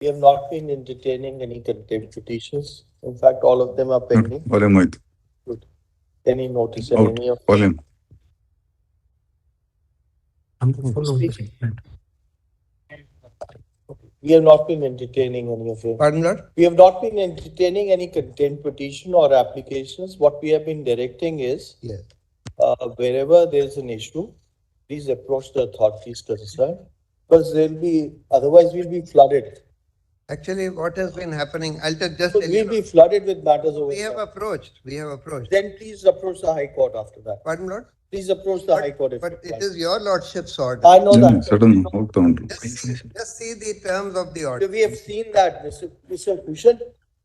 We have not been entertaining any contempt petitions. In fact, all of them are pending. Good. Any notice in any of them? We have not been entertaining any of them. Pardon, Lord? We have not been entertaining any contempt petition or applications. What we have been directing is, wherever there is an issue, please approach the authorities concerned, because otherwise we'll be flooded. Actually, what has been happening, I'll just tell We'll you. be flooded with matters over We here. have approached. Then please approach the High Court after that. Pardon, Lord? Please approach the High Court. But it is your Lordship's order. I know that. Just see the terms of the order. We have seen that, Mr. Bhushan.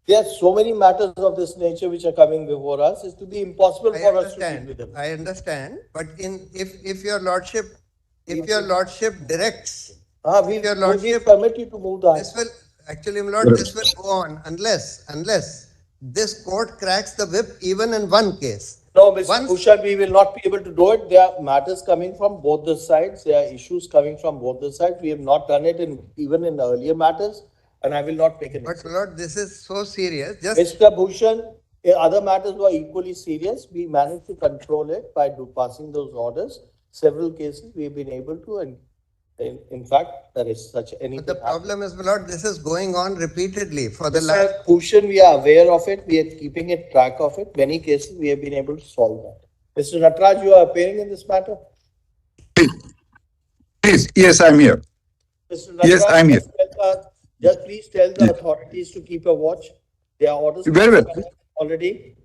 There are so many matters of this nature which are coming before us. It's to be impossible for us to deal with them. I understand. But if your Lordship directs, we permit you to move the this will actually, my Lord, this will go on unless this court cracks the whip even in one case. No, Mr. Bhushan, we will not be able to do it. There are matters coming from both the sides. There are issues coming from both the sides. We have not done it even in earlier matters, and I will not make an exception. But Lord, this is so serious. Mr. Bhushan, other matters were equally serious. We managed to control it by passing those orders. Several cases we have been able to, and in fact, there is such anything. But the problem is, my Lord, this is going on repeatedly for the last. Bhushan, we are aware of it. We are keeping a track of it. Many cases we have been able to solve that. Mr. Nataraj, you are appearing in this matter? Please, yes, I'm here. Mr. Nataraj, yes, I'm here. Just please tell the authorities to keep a watch. There are orders very well already.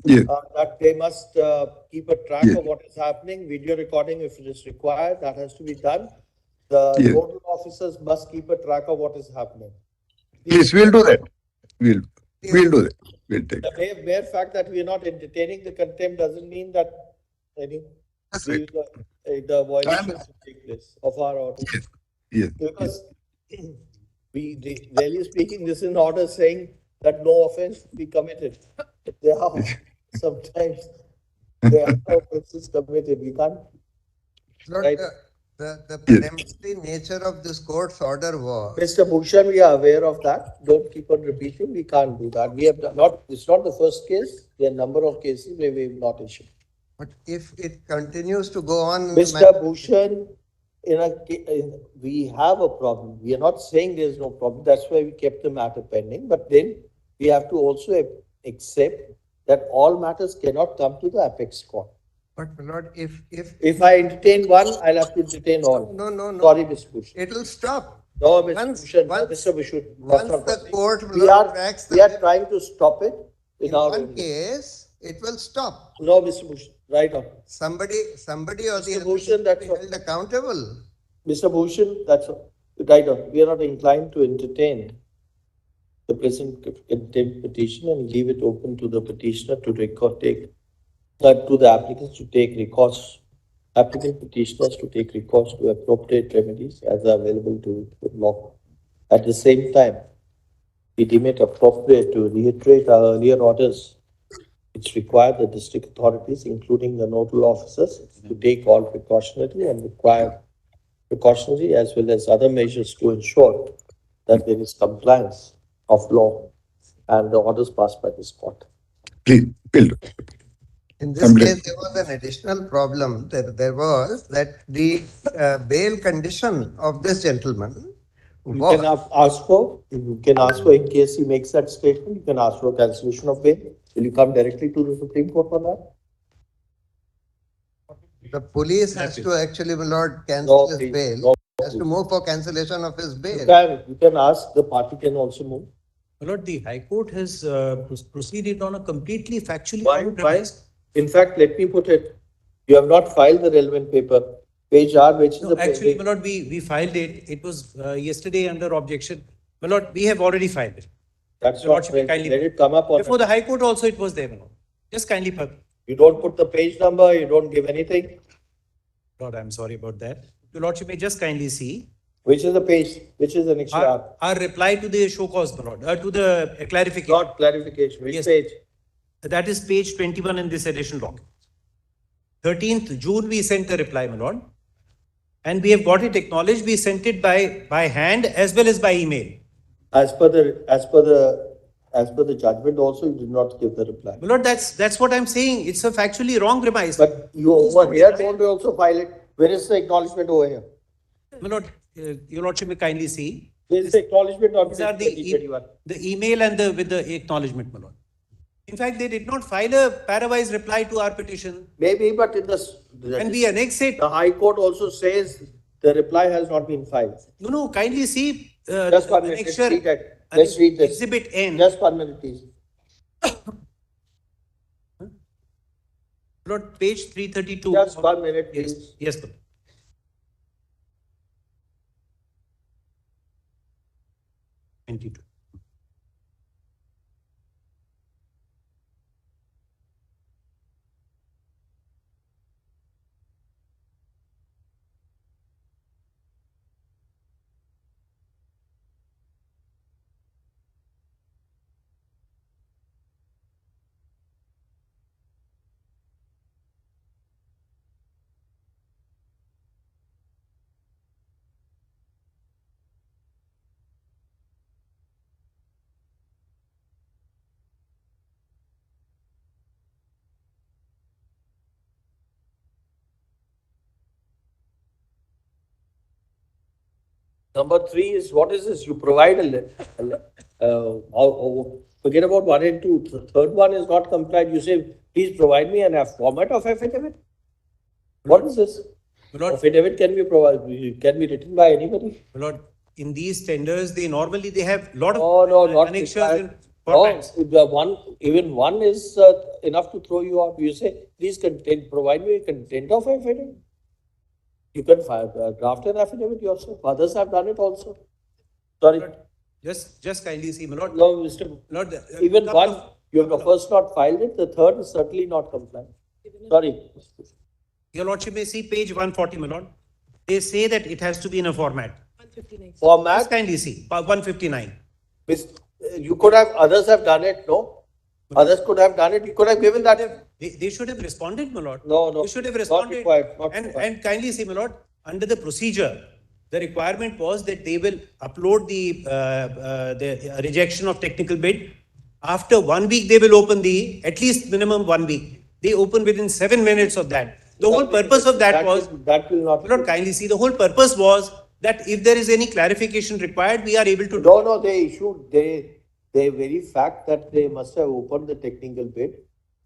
Yeah. That they must keep a track of what is happening. Video recording, if it is required, that has to be done. The nodal officers must keep a track of what is happening. Yes, we'll do that. We'll do that. We'll take the mere fact that we are not entertaining the contempt doesn't mean that the violations will take place of our order. Yes. Because really speaking, this is an order saying that no offense be committed. There are sometimes there are offenses committed. We can't. Lord, right? The preliminary nature of this court's order was. Mr. Bhushan, we are aware of that. Don't keep on repeating. We can't do that. We have not. It's not the first case. There are a number of cases where we have not issued. But if it continues to go on, Mr. Bhushan, we have a problem. We are not saying there is no problem. That's why we kept the matter pending. But then we have to also accept that all matters cannot come to the apex court. But Lord, if I entertain one, I'll have to entertain all. No. Sorry, Mr. Bhushan. It will stop. No, Mr. Bhushan. Once the court we are trying to stop it. In one case, it will stop. No, Mr. Bhushan. Right on. Somebody or the Bhushan, that's held accountable. Mr. Bhushan, that's right on. We are not inclined to entertain the present contempt petition and leave it open to the petitioner to to the applicants to take recourse, applicant petitioners to take recourse to appropriate remedies as are available to the law. At the same time, we deem it appropriate to reiterate our earlier orders, which require the district authorities, including the nodal officers, to take all precautionary as well as other measures to ensure that there is compliance of law and the orders passed by this court. Please, in this case, there was an additional problem. There was that the bail condition of this gentleman. You can ask for in case he makes that statement, you can ask for cancellation of bail. Will you come directly to the Supreme Court for that? The police has to actually, Lord, cancel his bail. Has to move for cancellation of his bail. You can ask, the party can also move. Lord, the High Court has proceeded on a completely factually. Why? In fact, let me put it, you have not filed the relevant paper. Page R, which is the actually, my Lord, we filed it. It was yesterday under objection. My Lord, we have already filed it. That's not let it come up on before the High Court also it was there, my Lord. Just kindly. You don't put the page number, you don't give anything. Lord, I'm sorry about that. Your Lordship may just kindly see. Which is the page? Which is the next our reply to the show cause, my Lord, to the clarification. Not clarification. Which page? That is page 21 in this edition log. 13th June, we sent the reply, my Lord. And we have got it acknowledged. We sent it by hand as well as by email. As per the judgment also, you did not give the reply. My lord, that's what I'm saying. It's a factually wrong premise. But you over here don't also file it. Where is the acknowledgement over here? My lord, your lordship may kindly see. There is the acknowledgement on These are page 2021. the email and with the acknowledgement, my lord. In fact, they did not file a parawise reply to our petition. Maybe, but in And we annex it. the High Court also says the reply has not been filed. No, kindly see. Just 1 minute, let's read it. Let's read this. Exhibit N. Just 1 minute, please. Lord, page 332. Just 1 minute, please. Yes, sir. Twenty-two. Number 3 is, what is this? You provide forget about 1 and 2. The third one is not complied. You say, please provide me a format of affidavit. What is this? Lord, Affidavit can be provided, can be written by anybody. Lord, in these tenders, they have lot of not annexures and required. formats. Even one is enough to throw you out. You say, please provide me a content of affidavit. You can draft an affidavit yourself. Others have done it also. Sorry. Lord, just kindly see, my lord. No, Mr. Lord, Even one, you have first not filed it. The third is certainly not compliant. Sorry. Your lordship may see page 140, my lord. They say that it has to be in a format. 159. Format. Just kindly see, 159. You could have, others have done it, no? Others could have done it. You could have given that. They should have responded, my lord. No. They should have Not responded. required. And kindly see, my lord, under the procedure, the requirement was that they will upload the rejection of technical bid. After 1 week, they will open at least minimum 1 week. They open within 7 minutes of that. The whole purpose of that was, that will not. my lord, kindly see, the whole purpose was that if there is any clarification required, we are able to do. No, they issued, the very fact that they must have opened the technical bid.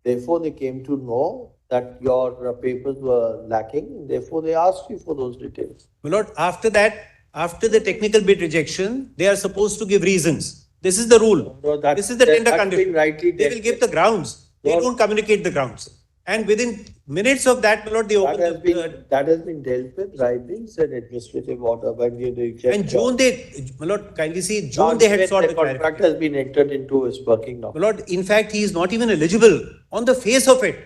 Therefore, they came to know that your papers were lacking. Therefore, they asked you for those details. My lord, after that, after the technical bid rejection, they are supposed to give reasons. This is the rule. No, This is the tender that's condition. been rightly They will dealt give the grounds. They No. don't communicate the grounds. And within minutes of that, my lord, they open That has been dealt with rightly. It's an administrative order when you reject. and June my lord, kindly see, June they had sought the the contract clarification. has been entered into, is working now. My lord, in fact, he is not even eligible on the face of it.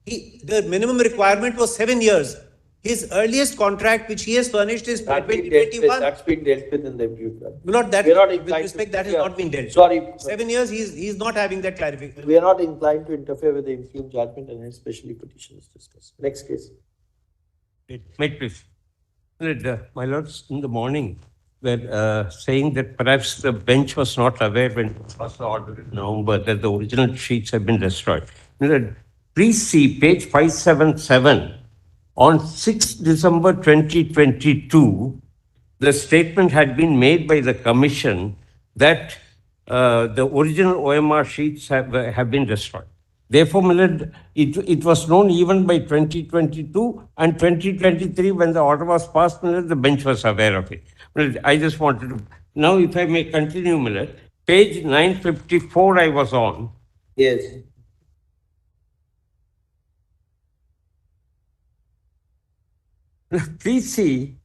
The minimum requirement was 7 years. His earliest contract, which he has furnished, is That's been dealt with. 2021. That's been dealt with in the future. My lord, that We are not with inclined respect, to- that has not been dealt. Sorry. 7 years, he's not having that clarification. We are not inclined to interfere with the influence judgment and hence specially petition is discussed. Next case. Wait, please. My lords, in the morning, were saying that perhaps the bench was not aware when it was ordered in November that the original sheets have been destroyed. Please see page 577. On 6th December 2022, the statement had been made by the commission that the original OMR sheets have been destroyed. Therefore, my lord, it was known even by 2022 and 2023 when the order was passed, my lord, the bench was aware of it. My lord, I just wanted to, now if I may continue, my lord, page 954 I was on. Yes. Please see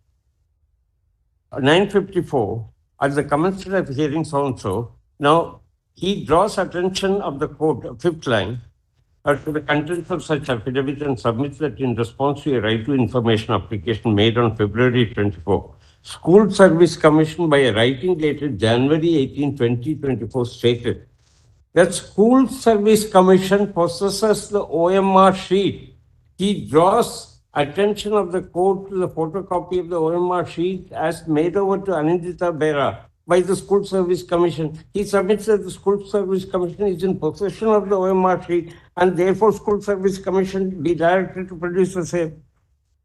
954 at the commencement of hearing so and so. Now, he draws attention of the court, fifth line, to the contents of such affidavit and submits that in response to a right to information application made on February 24. School Service Commission by a writing dated January 18, 2024 stated that School Service Commission possesses the OMR sheet. He draws attention of the court to the photocopy of the OMR sheet as made over to Anindita Bera by the School Service Commission. He submits that the School Service Commission is in possession of the OMR sheet and therefore School Service Commission be directed to produce the same.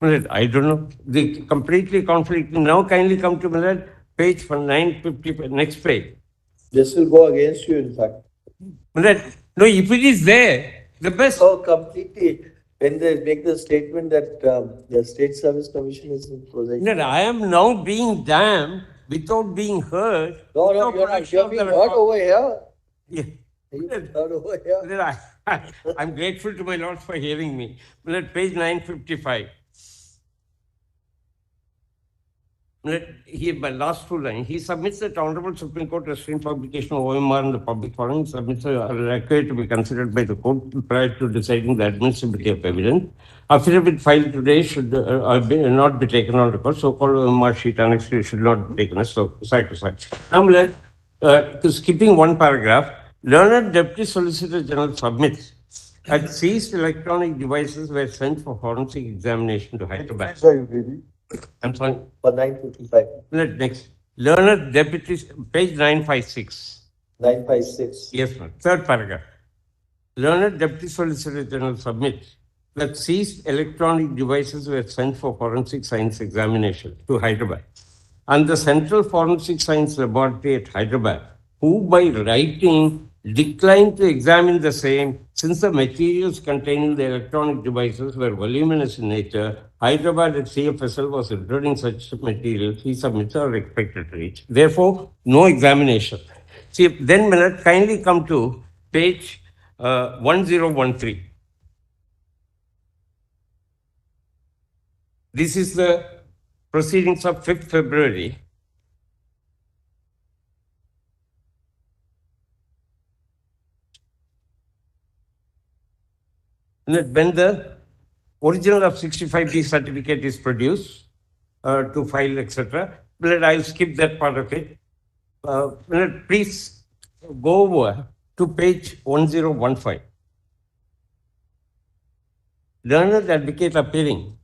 I don't know. They completely conflicting. Now kindly come to Milad, page 950, next page. This will go against you, in fact. Milad, no, if it is there, the best. So completely, when they make the statement that the State Service Commission is in possession. Milad, I am now being damned without being heard. No, without you're not. production You're of being the heard record. over here. Yeah. You're being heard over here. Milad, I'm grateful to my lords for hearing me. Milad, page 955. He, by last two lines, he submits that Honorable Supreme Court restrained publication of OMR in the public forum, submits a record to be considered by the court prior to deciding the admissibility of evidence. Affidavit filed today should not be taken on record. So-called OMR sheet annexed should not be taken as side to side. I'm skipping one paragraph. Learned Deputy Solicitor General submits that seized electronic devices were sent for forensic examination to Hyderabad. I'm sorry. For 955. Next. Learned Deputy, page 956. 956. Yes, ma'am. Third paragraph. Learned Deputy Solicitor General submits that seized electronic devices were sent for forensic science examination to Hyderabad. And the Central Forensic Science Laboratory at Hyderabad, who by writing declined to examine the same since the materials containing the electronic devices were voluminous in nature. Hyderabad at CFSL was including such materials. He submits are expected to reach. Therefore, no examination. See, then Milad, kindly come to page 1013. This is the proceedings of 5th February. When the original of 65D certificate is produced to file, etc., I'll skip that part of it. Please go over to page 1015. Learned advocate appearing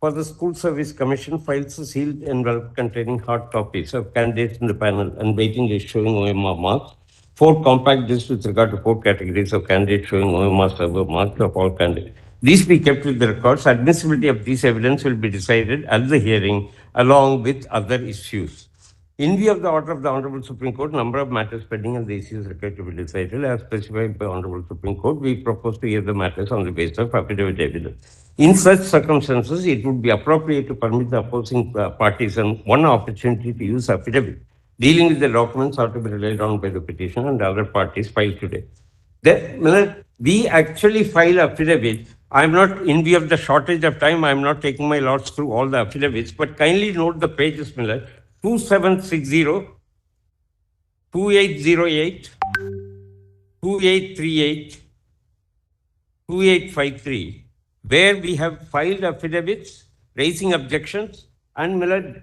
for the School Service Commission files a sealed envelope containing hard copies of candidates in the panel and waiting list showing OMR marks. 4 compact lists with regard to 4 categories of candidates showing OMR server marks of all candidates. These be kept with the records. Admissibility of these evidence will be decided at the hearing along with other issues. In view of the order of the Honorable Supreme Court, number of matters pending and the issues required to be decided as specified by Honorable Supreme Court, we propose to hear the matters on the basis of affidavit evidence. In such circumstances, it would be appropriate to permit the opposing parties one opportunity to use affidavit dealing with the documents are to be relied on by the petitioner and other parties filed today. Then, we actually file affidavit. I'm not, in view of the shortage of time, I'm not taking my lords through all the affidavits, but kindly note the pages, Miller. 2760, 2808, 2838, 2853, where we have filed affidavits, raising objections, and Miller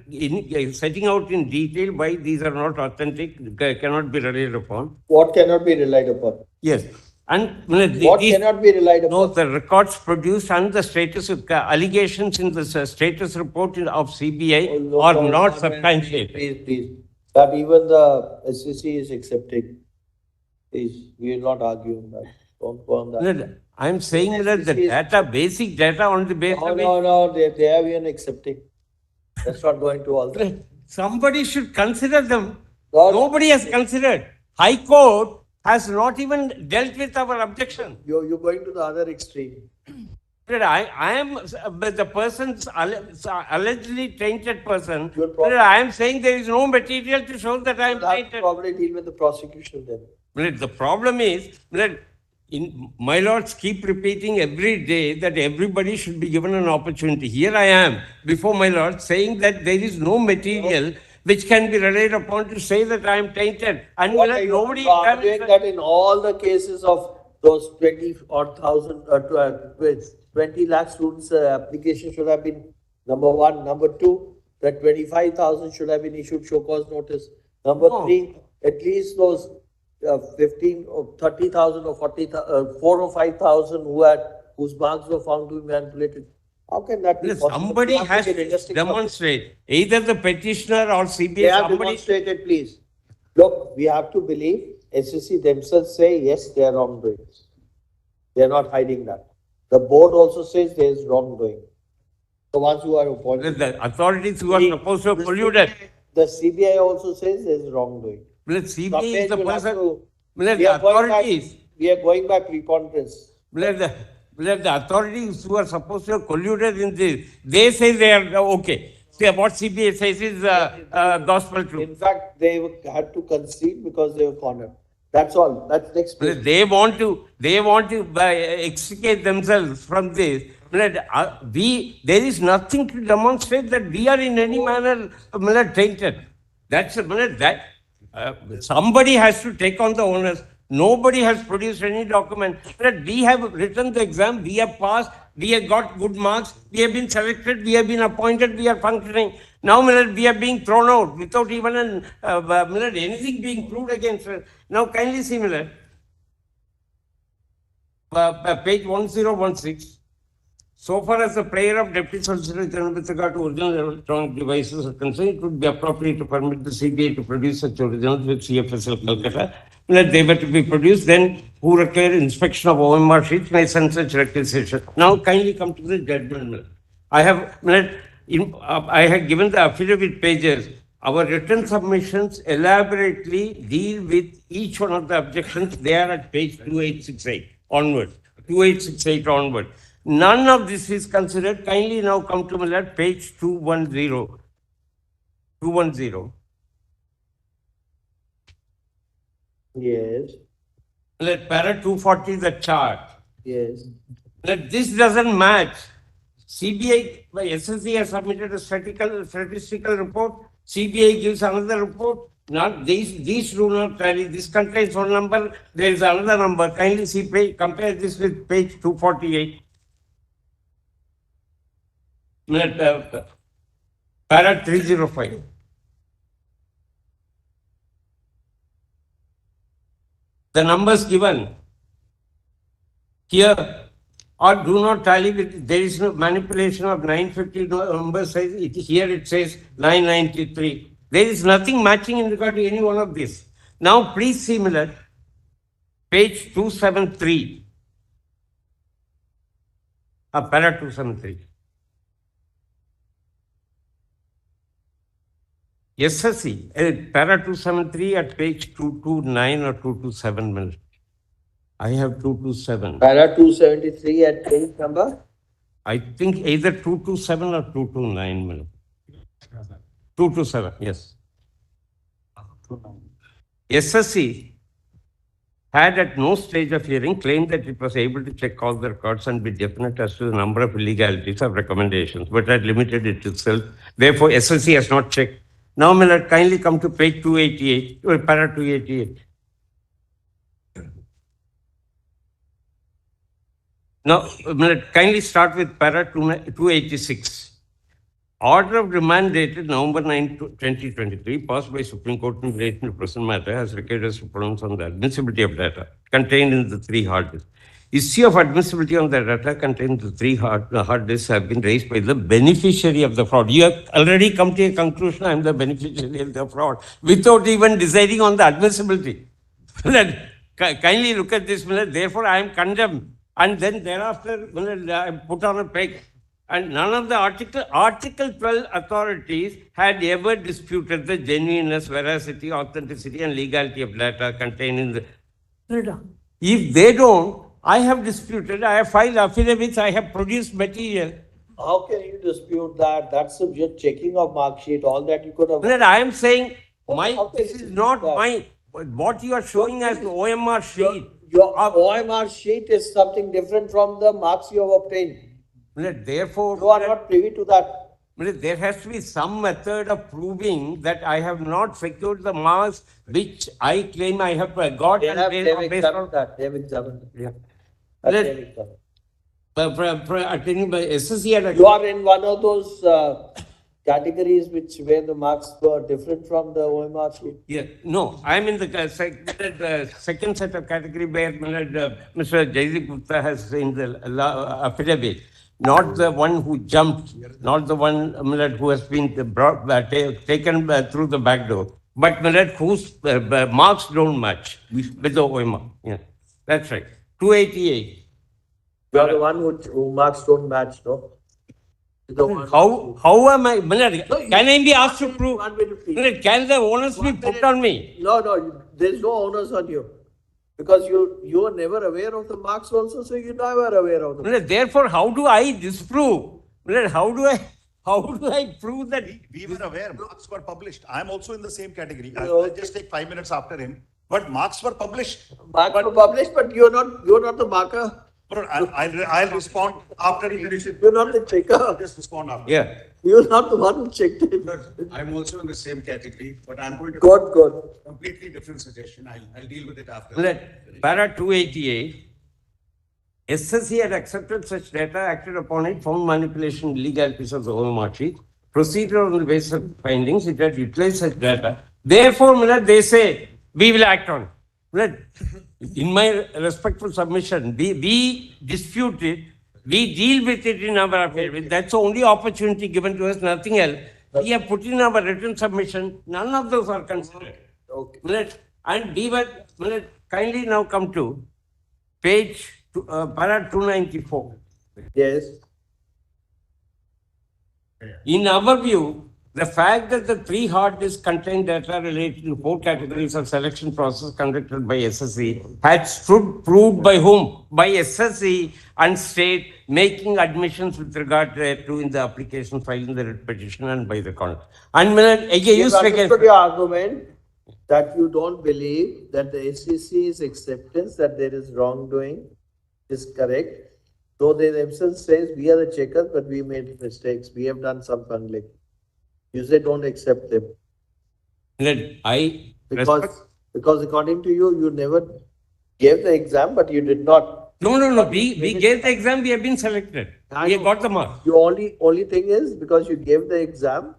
setting out in detail why these are not authentic, cannot be relied upon. What cannot be relied upon? Yes. And Miller, what cannot be relied upon? No, the records produced and the status of allegations in the status report of CBI are not substantiated. Please. That even the SEC is accepting. Please, we will not argue on that. Don't go on that. Miller, I'm saying that the data, basic data on the basis of No, they have even accepting. That's not going to all that. Somebody should consider them. Nobody has considered. High Court has not even dealt with our objection. You're going to the other extreme. I am the person's allegedly tainted person. I am saying there is no material to show that I am tainted. Probably deal with the prosecution then. The problem is that my lords keep repeating every day that everybody should be given an opportunity. Here I am before my lord saying that there is no material which can be relied upon to say that I am tainted. And nobody arguing that in all the cases of those 20 or 20 lakh students, application should have been number 1. Number 2, that 25,000 should have been issued show cause notice. Number 3, at least those 15 or 30,000 or 40,000, 4 or 5,000 whose marks were found to be manipulated. How can that be possible? Somebody We have has be to realistic. demonstrate, either the petitioner or They CBI, have somebody. demonstrated, please. Look, we have to believe SSC themselves say, yes, they are wrongdoing. They are not hiding that. The board also says there is wrongdoing. The ones who are appointed. The authorities who are supposed to pollute it. The CBI also says there is wrongdoing. CBI is the Someday you'll have person. to- The We are going back, authorities. we are going back preponderance. The authorities who are supposed to have colluded in this, they say they are okay. See, what CBI says is gospel truth. In fact, they had to concede because they were cornered. That's all. That's the explanation. They want to extricate themselves from this. There is nothing to demonstrate that we are in any manner tainted. That's that. Somebody has to take on the onus. Nobody has produced any document. We have written the exam, we have passed, we have got good marks, we have been selected, we have been appointed, we are functioning. Now, we are being thrown out without even anything being proved against us. Now, kindly see, page 1016. So far as the prayer of Deputy Solicitor General with regard to original electronic devices are concerned, it would be appropriate to permit the CBI to produce such originals with CFSL Calcutta. That they were to be produced, then who require inspection of OMR sheets may send such requisition. Now, kindly come to the judgment. I have given the affidavit pages. Our written submissions elaborately deal with each one of the objections. They are at page 2868 onward. 2868 onward. None of this is considered. Kindly now come to page 210. 210. Yes. Para 240, the chart. Yes. This doesn't match. CBI, SSC has submitted a statistical report. CBI gives another report. Not these do not tally. This contains one number. There is another number. Kindly see compare this with page 248. Para 305. The numbers given here or do not tally with, there is no manipulation of 950 numbers. Here it says 993. There is nothing matching in regard to any one of these. Now, please see page 273. Para 273. SSC, para 273 at page 229 or 227. I have 227. Para 273 at page number? I think either 227 or 229. 227, yes. SSC had at no stage of hearing claimed that it was able to check all the records and be definite as to the number of illegalities of recommendations, but had limited it itself. Therefore, SSC has not checked. Now, kindly come to page 288, or para 288. Now, kindly start with para 286. Order of remand dated November 9, 2023, passed by Supreme Court in relation to present matter, has required us to pronounce on the admissibility of data contained in the 3 hard disks. Issue of admissibility on the data contained in the 3 hard disks have been raised by the beneficiary of the fraud. You have already come to a conclusion, I am the beneficiary of the fraud, without even deciding on the admissibility. Kindly look at this, therefore I am condemned. And then thereafter, I put on a peg. And none of the Article 12 authorities had ever disputed the genuineness, veracity, authenticity, and legality of data contained in the data. If they don't, I have disputed, I have filed affidavits, I have produced material. How can you dispute that? That's just checking of mark sheet, all that you could have. I am saying, this is dispute not that? mine. What you are showing as OMR sheet. Your OMR sheet is something different from the marks you have obtained. Therefore, You are not privy to that. there has to be some method of proving that I have not secured the marks which I claim I have got. They have based on examined that. They have examined it. Yeah. That Let- they have examined. Attending by SSC and You are in one of those categories where the marks were different from the OMR sheet. yeah, no, I am in the second set of category where Mr. Jaideep Gupta has in the affidavit. not the one who jumped, not the one who has been taken through the back door, but whose marks don't match with the OMR. Yeah, that's right. 288. You are the one who marks don't match, no? The one How am I? Can I be asked to 1 minute, prove? 1 minute, please. Can the onus be 1 put minute. on me? No, there's no onus on you. Because you are never aware of the marks also, so you're never aware of them. Therefore, how do I disprove? How do I prove that? We were aware, marks were published. I'm also in the same category. No. I'll just take 5 minutes after him. But marks were published. Marks were published, but you're not the marker. But I'll respond after he finishes. You're not the checker. I'll just respond after. Yeah. You're not the one who checked it. I'm also in the same category, but I'm going to Good. completely different suggestion. I'll deal with it after. Para 288. SSC had accepted such data, acted upon it, found manipulation, illegalities of the OMR sheet, proceeded on the basis of findings, it had utilized such data. Therefore, they say, we will act on it. In my respectful submission, we dispute it, we deal with it in our affidavit. That's the only opportunity given to us, nothing else. We have put in our written submission, none of those are considered. Okay. And we were, kindly now come to page para 294. Yes. In our view, the fact that the 3 hard disks contain data related to 4 categories of selection process conducted by SSC had stood proved by whom? By SSC and state making admissions with regard to in the application filed in the writ petition and by the court. And again, You've understood your argument that you don't believe that the SEC's acceptance that there is wrongdoing is correct, though they themselves says we are the checkers, but we made mistakes. We have done some bungling. You say don't accept them. Because according to you, you never gave the exam, but you did not. No. We gave the exam, we have been selected. We have got the mark. Your only thing is because you gave the exam,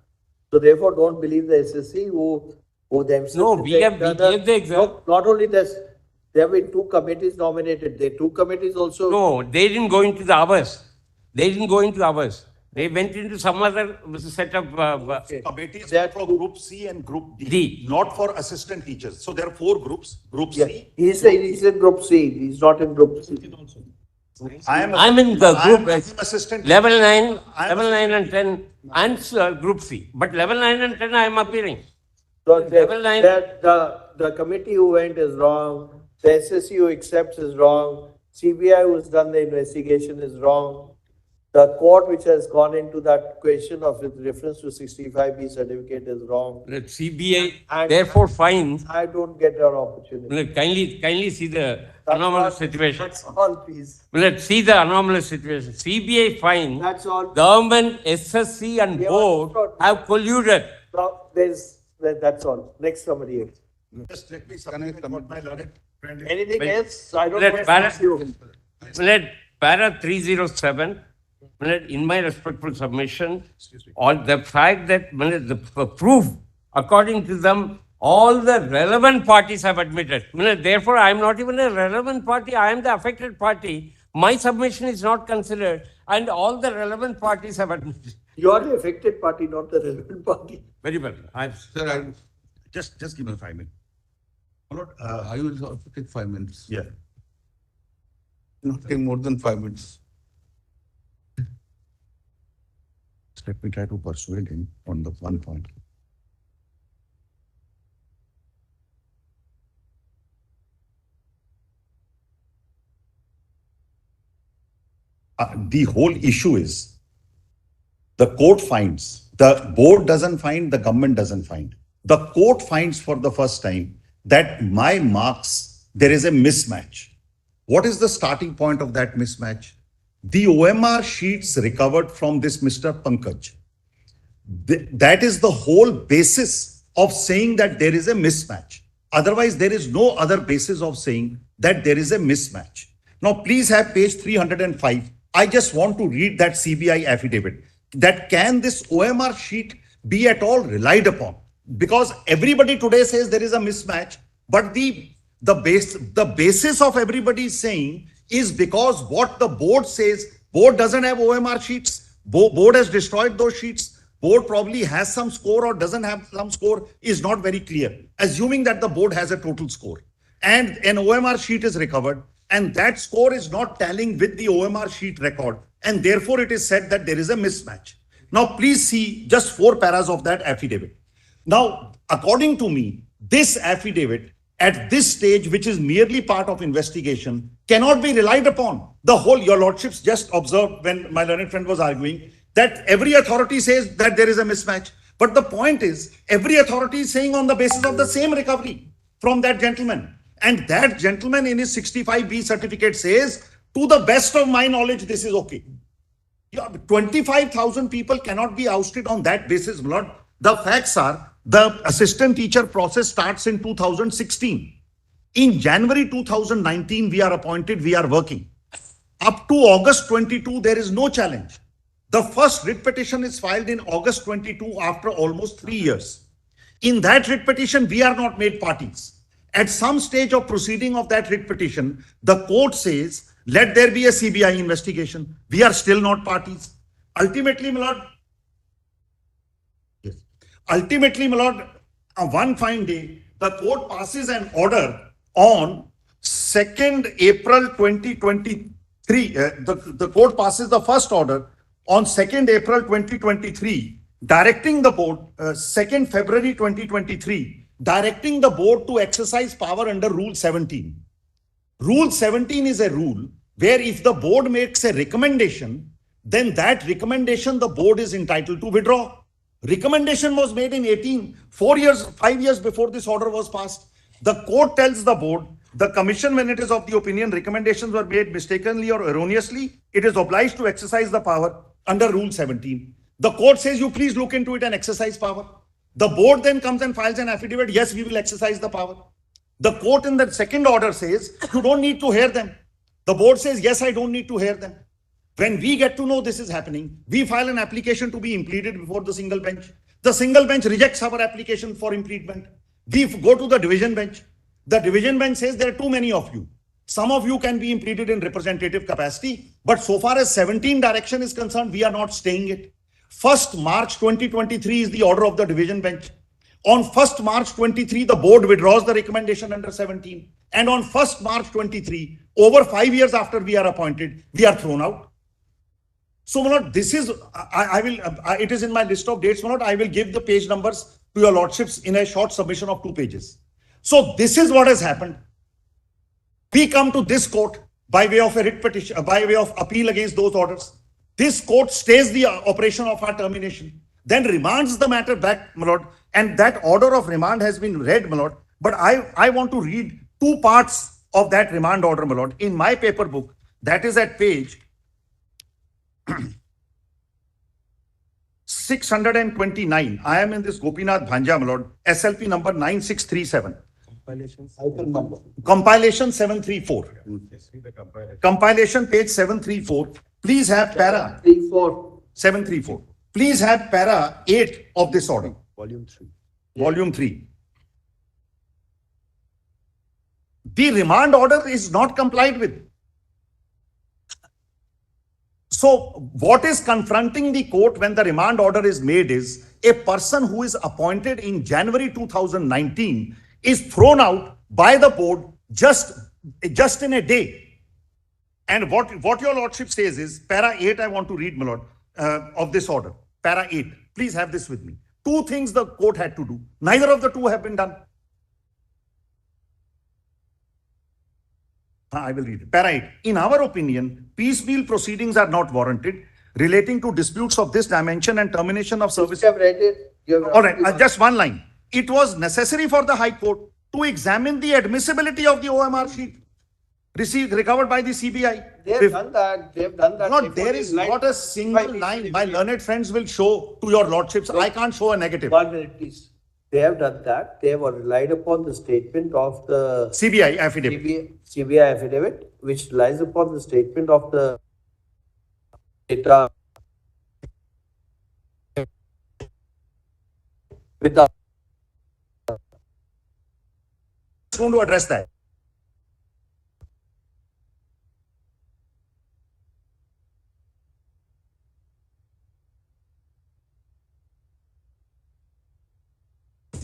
so therefore don't believe the SSC who themselves. No, we gave the exam. No, not only this, there have been 2 committees nominated. The 2 committees also. No, they didn't go into the hours. They went into some other set of Committees That- for Group C and Group D, D. not for assistant teachers. So there are 4 groups. Group Yeah, C. he's in Group C. He's not in Group C. I'm in the group I'm assistant. level 9 and 10 and group C. But level 9 and 10 I am appearing. So Level 9. the committee who went is wrong. The SSC who accepts is wrong. CBI who's done the investigation is wrong. The court which has gone into that question of with reference to 65B certificate is wrong. Let CBI And- therefore finds. I don't get your opportunity. Kindly see the anomalous situation. That's all, please. Let's see the anomalous situation. CBI finds That's all. government, SSC and Yeah, board but- have colluded. Now, that's all. Next somebody else. Just let me submit what my learned friend. Anything Wait. else? I don't Let want to para- ask you. Let para 307, in my respectful submission, on the fact that the proof, according to them, all the relevant parties have admitted. Therefore, I am not even a relevant party. I am the affected party. My submission is not considered, and all the relevant parties have admitted. You are the affected party, not the relevant party. Very well. Sir, Just give me 5 minutes. I will also take 5 minutes. Yeah. Not take more than 5 minutes. Let me try to persuade him on the one point. The whole issue is the court finds, the board doesn't find, the government doesn't find. The court finds for the first time that my marks, there is a mismatch. What is the starting point of that mismatch? The OMR sheets recovered from this Mr. Pankaj. That is the whole basis of saying that there is a mismatch. Otherwise, there is no other basis of saying that there is a mismatch. Now, please have page 305. I just want to read that CBI affidavit. That can this OMR sheet be at all relied upon? Because everybody today says there is a mismatch, but the basis of everybody saying is because what the board says Board doesn't have OMR sheets. Board has destroyed those sheets. Board probably has some score or doesn't have some score is not very clear. Assuming that the board has a total score and an OMR sheet is recovered and that score is not tallying with the OMR sheet record, and therefore it is said that there is a mismatch. Now please see just 4 paras of that affidavit. Now, according to me, this affidavit at this stage, which is merely part of investigation, cannot be relied upon. The whole, your lordships just observed when my learned friend was arguing that every authority says that there is a mismatch. But the point is, every authority is saying on the basis of the same recovery from that gentleman. And that gentleman in his 65B certificate says, to the best of my knowledge, this is okay. 25,000 people cannot be ousted on that basis, my lord. The facts are, the assistant teacher process starts in 2016. In January 2019, we are appointed, we are working. Up to August 22, there is no challenge. The first writ petition is filed in August 22 after almost 3 years. In that writ petition, we are not made parties. At some stage of proceeding of that writ petition, the court says, let there be a CBI investigation. We are still not parties. Ultimately, my lord, Ultimately, my lord, one fine day, the court passes an order on 2nd April 2023. The court passes the first order on 2nd April 2023, directing the board, 2nd February 2023, directing the board to exercise power under Rule 17. Rule 17 is a rule where if the board makes a recommendation, then that recommendation the board is entitled to withdraw. Recommendation was made in 5 years before this order was passed. The court tells the board, the commission, when it is of the opinion recommendations were made mistakenly or erroneously, it is obliged to exercise the power under Rule 17. The court says, you please look into it and exercise power. The board then comes and files an affidavit, yes, we will exercise the power. The court in the second order says, you don't need to hear them. The board says, yes, I don't need to hear them. When we get to know this is happening, we file an application to be impleaded before the single bench. The single bench rejects our application for impleadment. We go to the division bench. The division bench says there are too many of you. Some of you can be impleaded in representative capacity, but so far as 17 direction is concerned, we are not staying it. 1st March 2023 is the order of the division bench. On 1st March 23, the board withdraws the recommendation under 17. And on 1st March 23, over 5 years after we are appointed, we are thrown out. So, my lord, this is, it is in my list of dates, my lord. I will give the page numbers to your lordships in a short submission of 2 pages. So, this is what has happened. We come to this court by way of a writ petition, by way of appeal against those orders. This court stays the operation of our termination, then remands the matter back, my lord. And that order of remand has been read, my lord. But I want to read 2 parts of that remand order, my lord, in my paper book. That is at page 629. I am in this Gopinath Bhanja, my lord, SLP number 9637. Compilation 734. Compilation page 734. Please have para 734. Please have para 8 of this order. Volume 3. The remand order is not complied with. So what is confronting the court when the remand order is made is a person who is appointed in January 2019 is thrown out by the board just in a day. And what your lordship says is, para 8 I want to read, my lord, of this order. Para 8. Please have this with me. 2 things the court had to do. Neither of the 2 have been done. I will read it. Para 8. In our opinion, piecemeal proceedings are not warranted relating to disputes of this dimension and termination of service. You have read it. All right, just one line. It was necessary for the High Court to examine the admissibility of the OMR sheet recovered by the CBI. They have done that. They have done that. No, there is not a single line. My learned friends will show to your lordships. I can't show a negative. 1 minute, please. They have done that. They have relied upon the statement of the CBI affidavit. CBI affidavit, which relies upon the statement of the data without. Going to address that. 。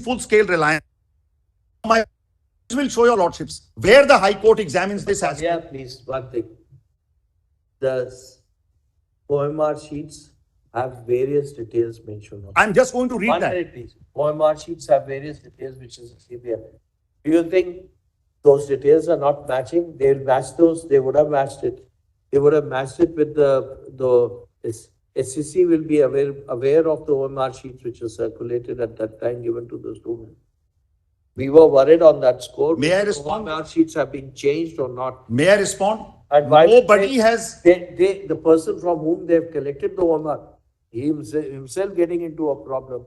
full-scale reliance. My will show your lordships where the High Court examines this as. Yeah, please, one thing. The OMR sheets have various details mentioned on. I'm just going to read One that. minute, please. OMR sheets have various details, which is CBI. Do you think those details are not matching? They'll match those, they would have matched it. They would have matched it with SEC will be aware of the OMR sheets which were circulated at that time given to the student. We were worried on that score. May I respond? OMR sheets have been changed or not. May I respond? And why Nobody has. the person from whom they've collected the OMR, he himself getting into a problem.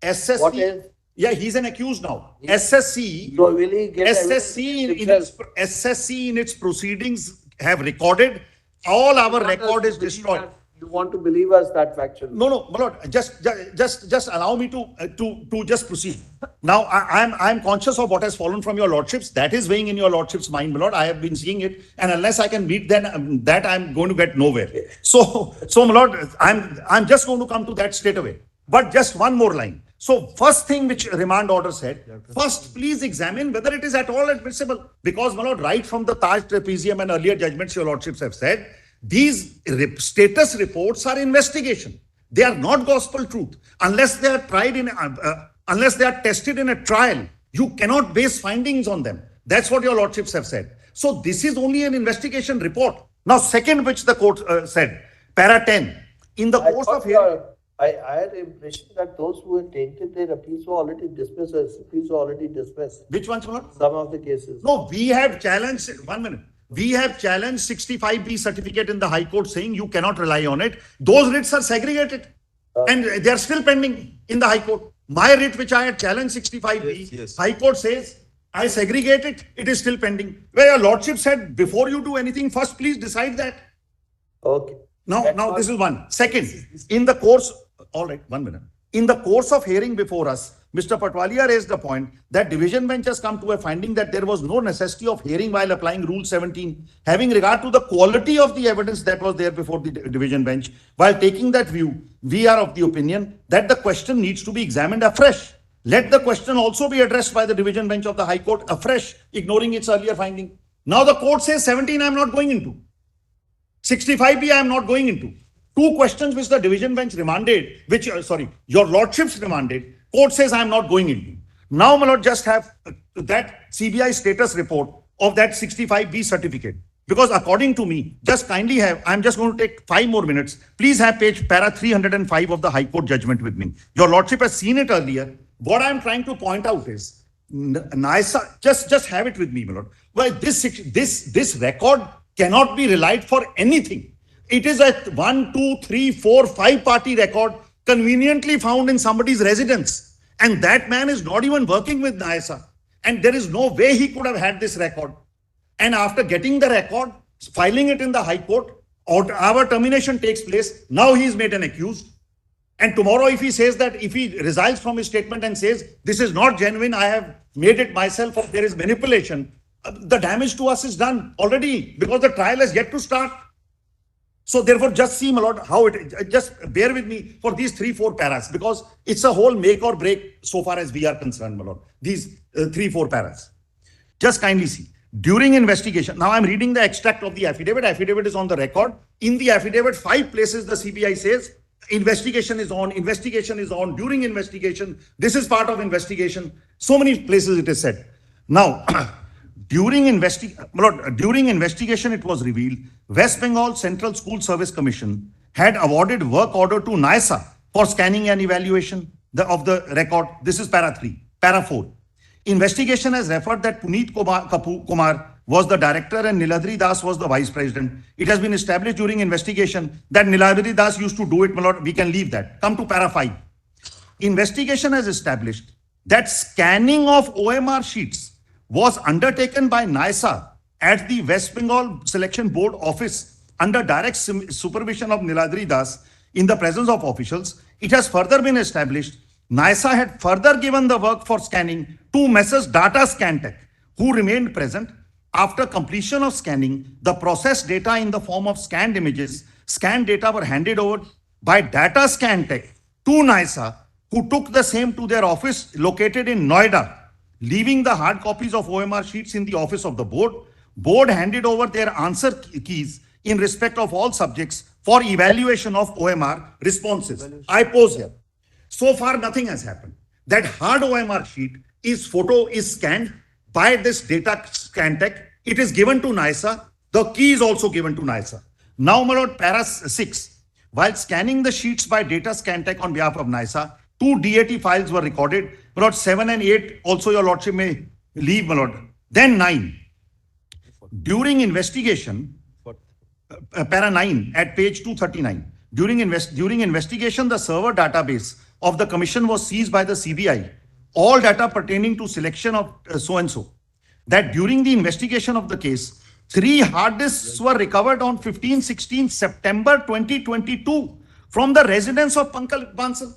SSC. What else? Yeah, he's an accused now. SSC. So will he get SSC in its proceedings have recorded. All our record is destroyed. You want to believe us that factually? No, my lord, just allow me to just proceed. Now, I'm conscious of what has fallen from your lordships. That is weighing in your lordship's mind, my lord. I have been seeing it, and unless I can beat that, I'm going to get nowhere. So, my lord, I'm just going to come to that straight away. But just one more line. So, first thing which remand order said, first please examine whether it is at all admissible. Because, my lord, right from the Taj Trapezium and earlier judgments your lordships have said, these status reports are investigation. They are not gospel truth. Unless they are unless they are tested in a trial, you cannot base findings on them. That's what your lordships have said. So this is only an investigation report. Now, second, which the court said, para 10, in the course of hearing. I had the impression that those who were tainted, their appeals were already dismissed, or appeals were already dismissed. Which ones, my lord? Some of the cases. No, we have challenged, 1 minute. We have challenged 65B certificate in the High Court saying you cannot rely on it. Those writs are segregated and they are still pending in the High Court. My writ, which I had challenged 65B, Yes. High Court says, I segregate it, it is still pending. Where your lordship said, before you do anything, first please decide that. Okay. Now this is one. Second, in the course, all right, 1 minute. In the course of hearing before us, Mr. Patwalia raised the point that division bench has come to a finding that there was no necessity of hearing while applying Rule 17, having regard to the quality of the evidence that was there before the division bench. While taking that view, we are of the opinion that the question needs to be examined afresh. Let the question also be addressed by the division bench of the High Court afresh, ignoring its earlier finding. Now the court says 17 I am not going into. 65B I am not going into. Two questions which the division bench remanded, which, your lordships remanded, court says I am not going into. Now, my lord, just have that CBI status report of that 65B certificate. Because according to me, just kindly have, I'm just going to take 5 more minutes. Please have page para 305 of the High Court judgment with me. Your lordship has seen it earlier. What I'm trying to point out is, NISA, just have it with me, my lord. Well, this record cannot be relied for anything. It is a 1, 2, 3, 4, 5 party record conveniently found in somebody's residence. And that man is not even working with NISA. And there is no way he could have had this record. And after getting the record, filing it in the High Court, our termination takes place. Now he is made an accused. And tomorrow if he says that, if he resigns from his statement and says, this is not genuine, I have made it myself, or there is manipulation, the damage to us is done already because the trial has yet to start. So therefore, just see, my lord, how just bear with me for these 3-4 paras, because it's a whole make or break so far as we are concerned, my lord. These 3-4 paras. Just kindly see. During investigation, now I'm reading the extract of the affidavit. Affidavit is on the record. In the affidavit, 5 places the CBI says, investigation is on, during investigation, this is part of investigation. So many places it is said. Now, during investigation, it was revealed West Bengal Central School Service Commission had awarded work order to NISA for scanning and evaluation of the record. This is para 3. Para 4. Investigation has referred that Puneet Kumar was the director and Niladri Das was the vice president. It has been established during investigation that Niladri Das used to do it, my lord. We can leave that. Come to para 5. Investigation has established that scanning of OMR sheets was undertaken by NISA at the West Bengal Selection Board office under direct supervision of Niladri Das in the presence of officials. It has further been established NISA had further given the work for scanning to Messrs. Data Scantech, who remained present. After completion of scanning, the processed data in the form of scanned images, scanned data were handed over by Data Scantech to NISA who took the same to their office located in Noida, leaving the hard copies of OMR sheets in the office of the board. Board handed over their answer keys in respect of all subjects for evaluation of OMR responses. I pose here. So far, nothing has happened. That hard OMR sheet is scanned by this data scan tech. It is given to NISA. The key is also given to NISA. Now, my lord, para 6. While scanning the sheets by data scan tech on behalf of NISA, 2 DAT files were recorded. My lord, 7 and 8 also your lordship may leave, my lord. Then 9. During investigation, para 9 at page 239. During investigation, the server database of the commission was seized by the CBI. All data pertaining to selection of so-and-so. That during the investigation of the case, 3 hard disks were recovered on 15-16 September 2022 from the residence of Pankaj Bansal.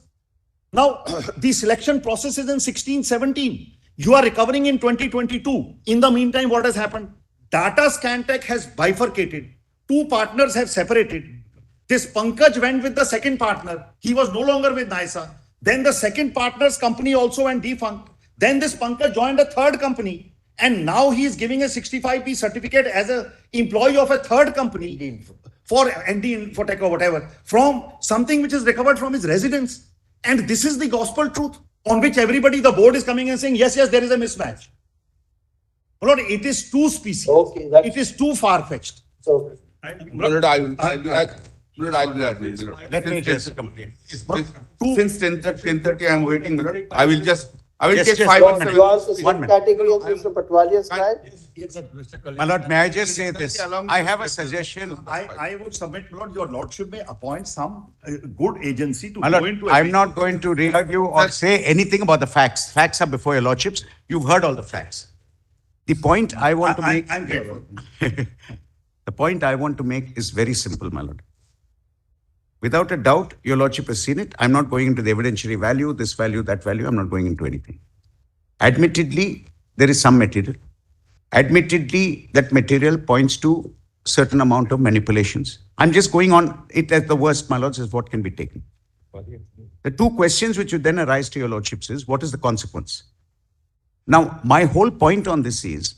Now, the selection process is in 16-17. You are recovering in 2022. In the meantime, what has happened? Data scan tech has bifurcated. 2 partners have separated. This Pankaj went with the second partner. He was no longer with NISA. Then the second partner's company also went defunct. Then this Pankaj joined a third company. And now he is giving a 65P certificate as an employee of a third company for ND Infotech or whatever, from something which is recovered from his residence. And this is the gospel truth on which everybody, the board is coming and saying, yes, there is a mismatch. Lord, it is too species. Okay, it is too far-fetched. So, Lord, I will do that. Let me just complete. Since 10:30, I am waiting, Lord. I will Yes, take yes, 5 you or are 7. you are the One same minute. category as Mr. Patwalia's client? My lord, may I just say this? I have a suggestion. I would submit, Lord, your lordship may appoint some good agency to My go lord, into. I'm not going to re-argue or say anything about the facts. Facts are before your lordships. You've heard all the facts. The point I want to make, I'm grateful. the point I want to make is very simple, my lord. Without a doubt, your lordship has seen it. I'm not going into the evidentiary value, this value, that value. I'm not going into anything. Admittedly, there is some material. Admittedly, that material points to certain amount of manipulations. I'm just going on it as the worst, my lords, is what can be taken. The 2 questions which would then arise to your lordships is, what is the consequence? Now, my whole point on this is,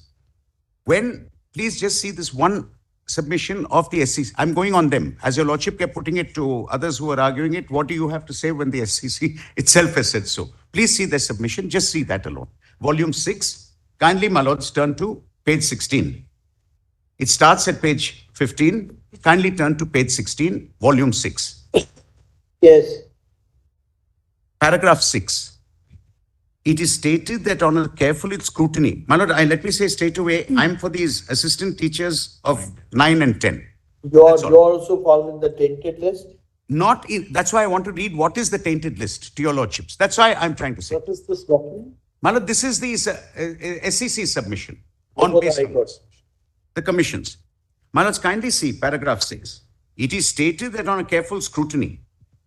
please just see this one submission of the SEC. I'm going on them. As your lordship kept putting it to others who are arguing it, what do you have to say when the SEC itself has said so? Please see the submission. Just see that alone. Volume 6. Kindly, my lords, turn to page 16. It starts at page 15. Kindly turn to page 16, volume 6. Yes. Paragraph 6. It is stated that on a careful scrutiny, my lord, let me say straight away, I'm for these assistant teachers of 9 and 10. You also fall in the tainted list? That's why I want to read what is the tainted list to your lordships. That's why I'm trying to say. What is this document? My lord, this is the SEC submission Before on the page High Court. the commissions. My lords, kindly see paragraph 6. It is stated that on a careful scrutiny,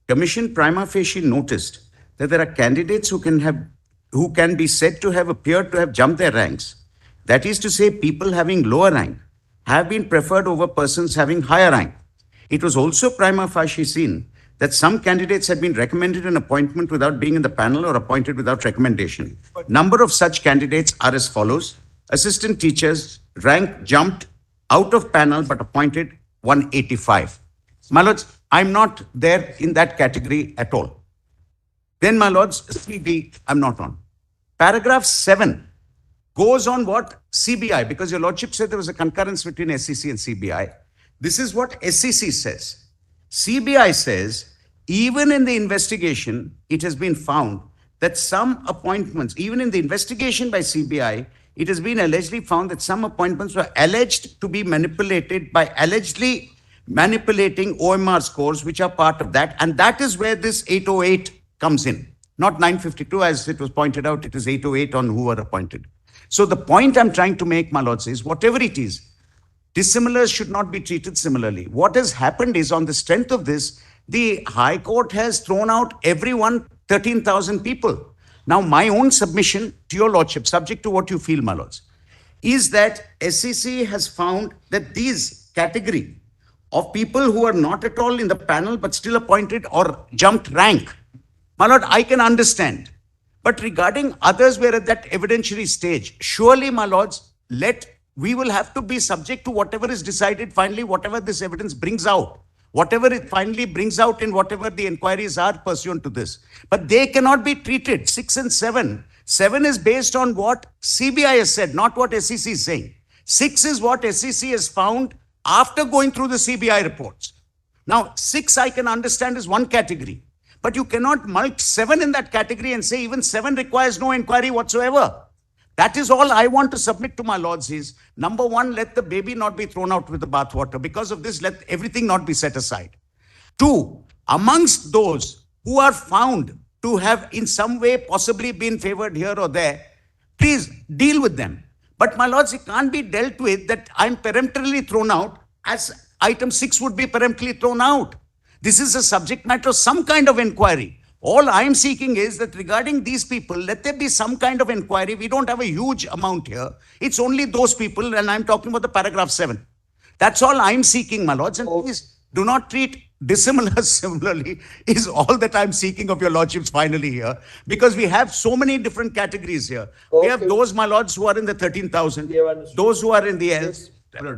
Commission prima facie noticed that there are candidates who can be said to have appeared to have jumped their ranks. That is to say, people having lower rank have been preferred over persons having higher rank. It was also prima facie seen that some candidates had been recommended an appointment without being in the panel or appointed without recommendation. Number of such candidates are as follows. Assistant teachers, rank jumped out of panel but appointed 185. My lords, I'm not there in that category at all. Then, my lords, CB, I'm not on. Paragraph 7 goes on what? CBI, because your lordship said there was a concurrence between SEC and CBI. This is what SEC says. CBI says, even in the investigation, it has been found that some appointments, even in the investigation by CBI, it has been allegedly found that some appointments were alleged to be manipulated by allegedly manipulating OMR scores, which are part of that. And that is where this 808 comes in. Not 952, as it was pointed out, it is 808 on who were appointed. So the point I'm trying to make, my lords, is whatever it is, dissimilars should not be treated similarly. What has happened is, on the strength of this, the High Court has thrown out everyone, 13,000 people. Now, my own submission to your lordship, subject to what you feel, my lords, is that SEC has found that these category of people who are not at all in the panel but still appointed or jumped rank, My lord, I can understand. But regarding others, we're at that evidentiary stage. Surely, my lords, we will have to be subject to whatever is decided finally, whatever this evidence brings out. Whatever it finally brings out in whatever the inquiries are pursuant to this. But they cannot be treated. 6 and 7. 7 is based on what CBI has said, not what SEC is saying. 6 is what SEC has found after going through the CBI reports. Now, 6 I can understand is one category. But you cannot mulch 7 in that category and say even 7 requires no inquiry whatsoever. That is all I want to submit to my lords is, number one, let the baby not be thrown out with the bathwater. Because of this, let everything not be set aside. 2, amongst those who are found to have in some way possibly been favored here or there, please deal with them. But my lords, it can't be dealt with that I'm peremptorily thrown out as item 6 would be peremptorily thrown out. This is a subject matter of some kind of inquiry. All I'm seeking is that regarding these people, let there be some kind of inquiry. We don't have a huge amount here. It's only those people, and I'm talking about the paragraph 7. That's all I'm seeking, my lords. And please do not treat dissimilar similarly is all that I'm seeking of your lordships finally here. Because we have so many different categories here. We have those, my lords, who are in the 13,000. Those who are in the else.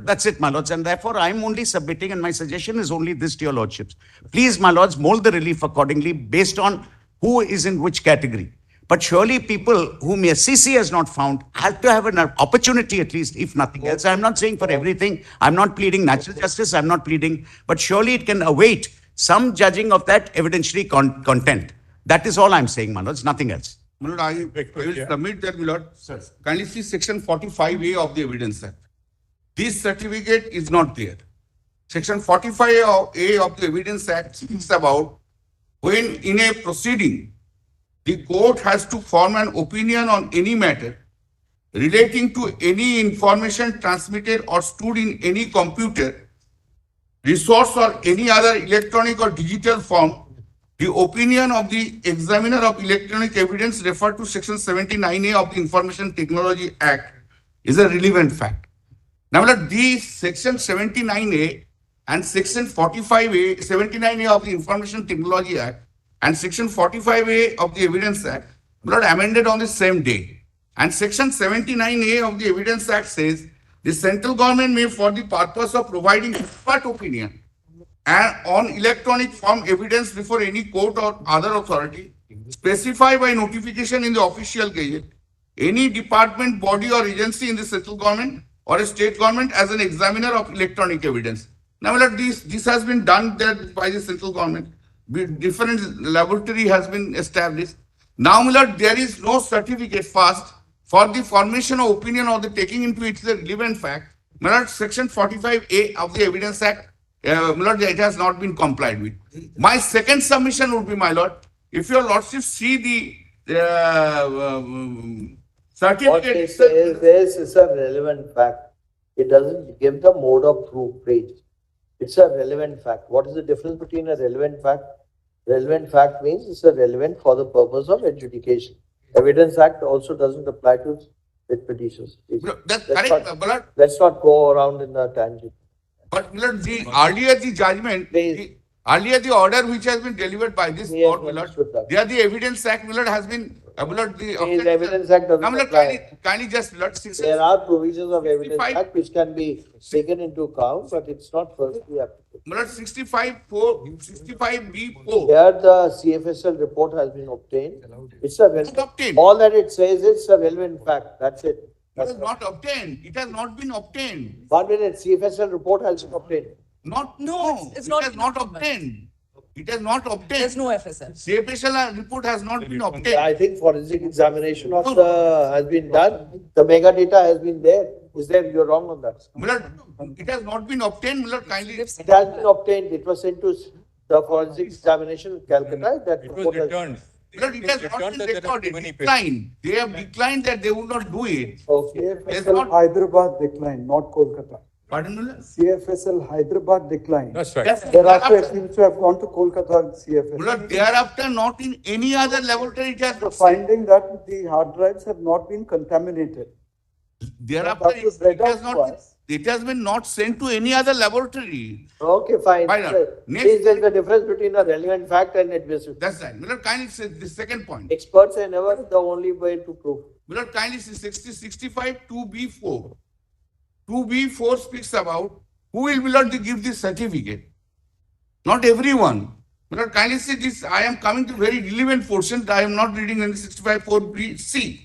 That's it, my lords. And therefore, I'm only submitting, and my suggestion is only this to your lordships. Please, my lords, mold the relief accordingly based on who is in which category. But surely people whom SEC has not found have to have an opportunity at least, if nothing else. I'm not saying for everything. I'm not pleading natural justice. I'm not pleading. But surely it can await some judging of that evidentiary content. That is all I'm saying, my lords. Nothing else. My lord, I will submit that, my lord. Kindly see section 45A of the Evidence Act. This certificate is not there. Section 45A of the Evidence Act speaks about when in a proceeding, the court has to form an opinion on any matter relating to any information transmitted or stored in any computer, resource or any other electronic or digital form. The opinion of the examiner of electronic evidence referred to section 79A of the Information Technology Act is a relevant fact. Now, these section 79A and section 45A, 79A of the Information Technology Act and section 45A of the Evidence Act were amended on the same day. And section 79A of the Evidence Act says the central government may, for the purpose of providing expert opinion and on electronic form evidence before any court or other authority, specify by notification in the official gazette any department, body or agency in the central government or a state government as an examiner of electronic evidence. Now, this has been done there by the central government. Different laboratory has been established. Now, there is no certificate first for the formation of opinion or the taking into it the relevant fact. Section 45A of the Evidence Act, it has not been complied with. My second submission would be, my lord, if your lordship see the certificate. What it says is a relevant fact. It doesn't give the mode of proof page. It's a relevant fact. What is the difference between a relevant fact? Relevant fact means it's a relevant for the purpose of adjudication. Evidence Act also doesn't apply to with petitions. That's correct, but let's not go around in a tangent. But earlier the judgment, earlier the order which has been delivered by this court, there the Evidence Act, has been, the Evidence Act doesn't apply. Kindly just, there are provisions of Evidence Act which can be taken into account, but it's not firstly applicable. 65B4. Here the CFSL report has been obtained. It's a relevant. All that it says is a relevant fact. That's it. It has not obtained. It has not been obtained. 1 minute, CFSL report has been obtained. It has not obtained. It has not obtained. There's no FSL. CFSL report has not been obtained. I think forensic examination of has been done. The mega data has been there. Is there? You're wrong on that. It has not been obtained. Kindly. It has been obtained. It was sent to the forensic examination in Calcutta. That it was returned. It has not been recorded. Declined. They have declined that they would not do it. Okay. CFSL Hyderabad declined, not Kolkata. Pardon me? CFSL Hyderabad declined. That's right. Thereafter, it seems to have gone to Kolkata CFSL. Thereafter, not in any other laboratory, it has The finding that the hard drives have not been contaminated. Thereafter, That was read out to us. it has been not sent to any other laboratory. Okay, fine. Why not? Sir, Next- Please, there is a difference between a relevant fact and admissible. That's right. Milord, kindly say the second point. Experts are never the only way to prove. Milord, kindly see 65 2B4. 2B4 speaks about who will Milord give this certificate. Not everyone. Milord, kindly see this. I am coming to very relevant portion. I am not reading any 65 4B.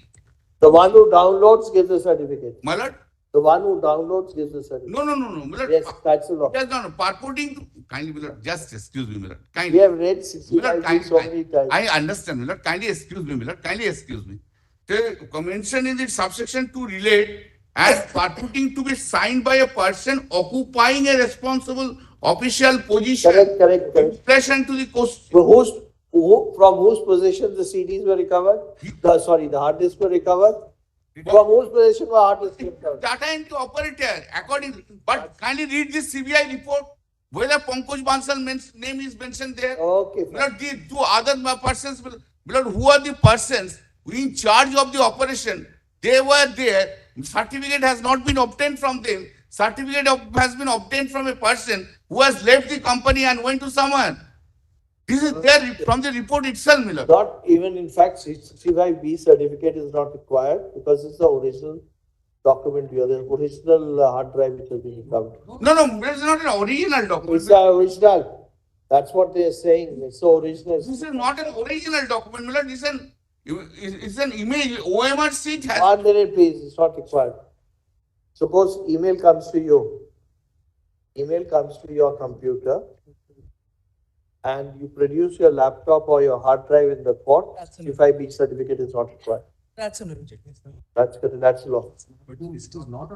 The one who downloads gives the certificate. My lord? The one who downloads gives the certificate. No. Milord, Yes, that's the law. Just no. Purporting to, kindly, Milord, just excuse me, Milord. We Kindly. have read 65 Milord, so many times. I understand, Milord. Kindly excuse me, Milord. Kindly excuse me. The convention in the subsection 2 relate as purporting to be signed by a person occupying a responsible official position. Correct. In relation to the cost. So from whose possession the CDs were recovered? The hard disks were recovered? From whose possession were hard disks recovered? Data into operator, according, but kindly read this CBI report, whether Pankaj Bansal's name is mentioned there. Okay, fine. Milord, the two other persons, Milord, who are the persons in charge of the operation? They were there. Certificate has not been obtained from them. Certificate has been obtained from a person who has left the company and went to someone. This is there from the report itself, Milord. Not even, in fact, 65B certificate is not required because it's the original document here, the original hard drive which has been recovered. No, it's not an original document. It's the original. That's what they are saying. It's the original. This is not an original document, Milord. It's an image. OMR sheet has. 1 minute, please. It's not required. Suppose email comes to you. Email comes to your computer and you produce your laptop or your hard drive in the court. 65B certificate is not required. That's an object. That's good. That's the law.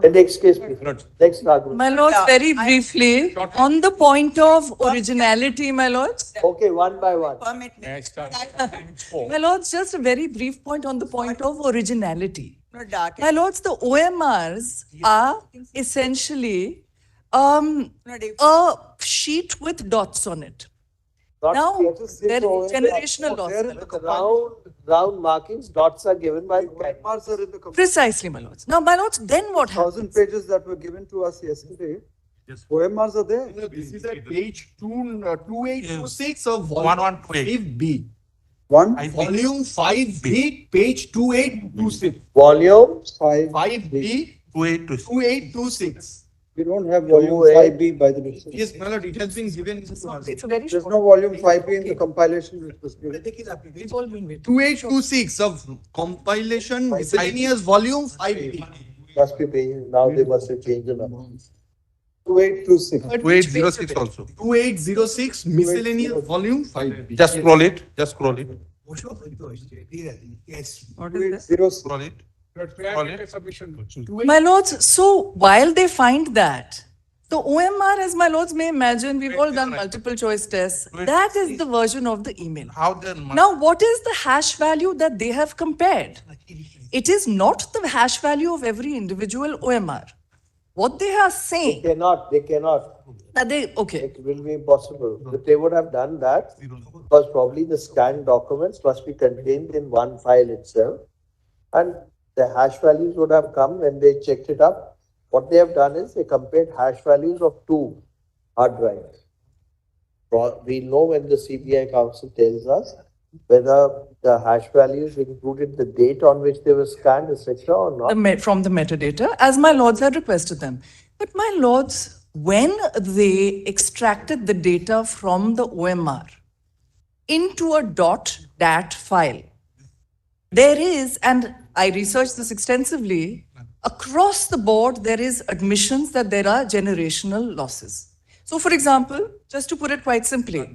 The next case, please. Next argument. My lords, very briefly, on the point of originality, my lords. Okay, one by one. Permit me. My lords, just a very brief point on the point of originality. My lords, the OMRs are essentially a sheet with dots on it. Not Now, cases, there so is generational loss. There my in the lords. round markings, dots are given by the OMRs are in the company. Precisely, my lords. Now, my lords, then what happens? 1,000 pages that were given to us yesterday. OMRs are there. This is at page 2826 of One volume one two eight. 5B. One, Volume 5B, page 2826. volume. 5B, 2826. 2826. we don't have volume 28. 5B by the way. Yes, my lord, it has been given. It's a very There's short. no volume 5B in the compilation which was given. It's all been written. 2826 of compilation miscellaneous volume 5B. Must be paying. Now they must have changed the number. 2826. 2806 also. 2806 miscellaneous volume 5B. Just scroll it. Just scroll it. What is this? 2806. Scroll it. Scroll it. My lords, so while they find that, the OMR, as my lords may imagine, we've all done multiple choice tests. That is the version of the email. How then? Now, what is the hash value that they have compared? It is not the hash value of every individual OMR. What they are saying, They cannot. that they, okay, It will be impossible. If they would have done that, because probably the scanned documents must be contained in one file itself. And the hash values would have come when they checked it up. What they have done is they compared hash values of two hard drives. We know when the CBI counsel tells us whether the hash values included the date on which they were scanned, etc. or not. from the metadata, as my lords had requested them. But my lords, when they extracted the data from the OMR into a .dat file, there is, and I researched this extensively, across the board, there is admissions that there are generational losses. So for example, just to put it quite simply,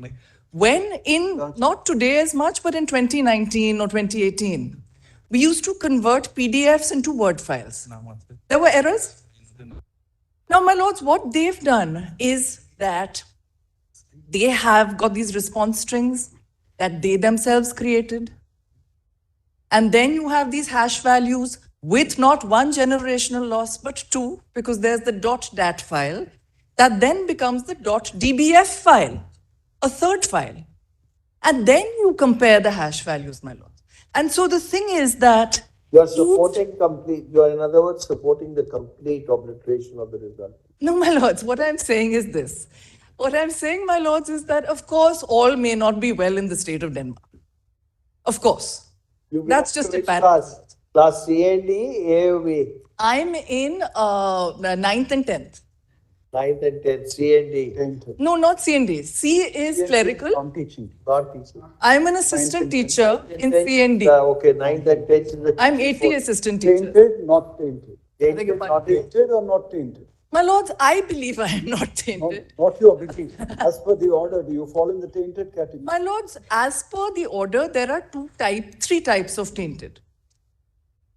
when in, not today as much, but in 2019 or 2018, we used to convert PDFs into Word files. There were errors. Now, my lords, what they've done is that they have got these response strings that they themselves created. And then you have these hash values with not one generational loss, but two, because there's the .dat file that then becomes the .dbf file, a third file. And then you compare the hash values, my lords. And so the thing is that You are supporting complete, you are in other words supporting the complete obliteration of the result. No, my lords, what I'm saying is this. What I'm saying, my lords, is that of course all may not be well in the state of Denmark. Of course. You belong That's to just a which paradox. class? Class C and D, A or B? I'm in 9th and 10th. 9th and 10th, C and D. Tainted. No, not C and D. C is clerical. Non-teaching. Not teaching. I'm an assistant teacher in C and D. Okay, 9th and 10th is the. I'm 80 assistant teacher. Tainted, not tainted. Tainted, not tainted. Tainted or not tainted? My lords, I believe I am not Not, tainted. not your belief. As per the order, do you fall in the tainted category? My lords, as per the order, there are three types of tainted.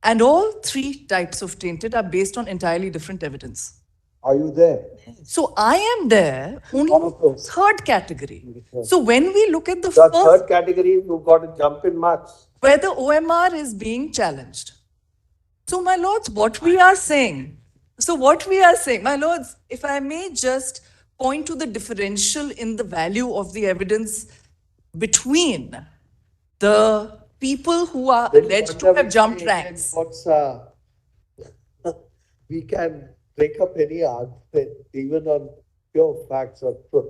And all three types of tainted are based on entirely different evidence. Are you there? So I am there only One of those. third category. So when we look at the The first, third category, you got to jump in marks. where the OMR is being challenged. So my lords, what we are saying, my lords, if I may just point to the differential in the value of the evidence between the people who are alleged to have jumped ranks. We can break up any argument, even on pure facts or truth.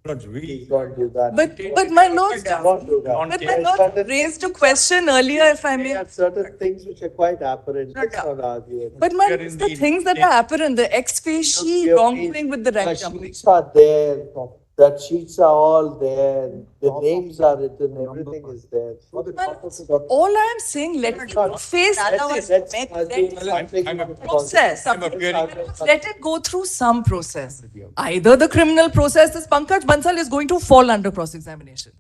Please don't do that. But my lords, Don't do that. but my lords raised a question earlier, if I There may. are certain things which are quite apparent. Let's not argue it. But my lords, the things that are apparent, the ex facie wrongdoing with the The rank jumping. sheets are there, the sheets are all there, the names are written, everything is there. All I am saying, let it face process. Let it go through some process. Either the criminal process, this Pankaj Bansal is going to fall under cross-examination.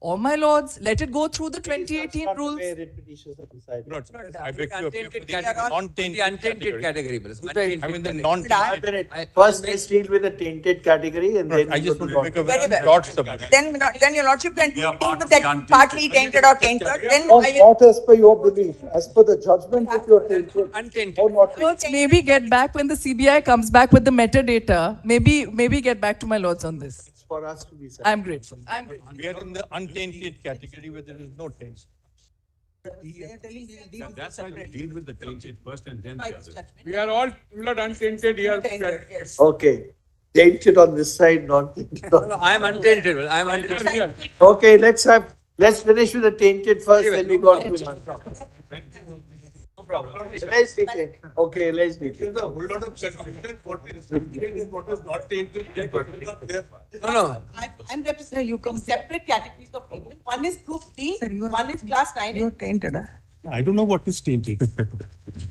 Or my lords, let it go through the 2018 rules. I beg to appeal for the non-tainted category. I mean the non-tainted. First, let's deal with the tainted category and then. I just want to make a Very well. short submission. Then your lordship can deal with that partly tainted or tainted. Then Not as per your belief, as per the judgment if you're tainted Untainted. or not. Lords, maybe get back when the CBI comes back with the metadata. Maybe get back to my lords on this. It's for us to be said. I'm grateful. I'm grateful. We are in the untainted category where there is no taint. That's why we deal with the tainted first and then the others. We are all not untainted here. yes. Okay, tainted on this side, not tainted on. I am untainted. I am untainted. Okay, let's finish with the tainted first, then we go to the. Let's be tainted. Okay, let's be tainted. A whole lot of confusion. What is tainted, what is not tainted. I'm representing you come separate categories of people. One is group D, one is class 9. You're tainted. I don't know what is tainted.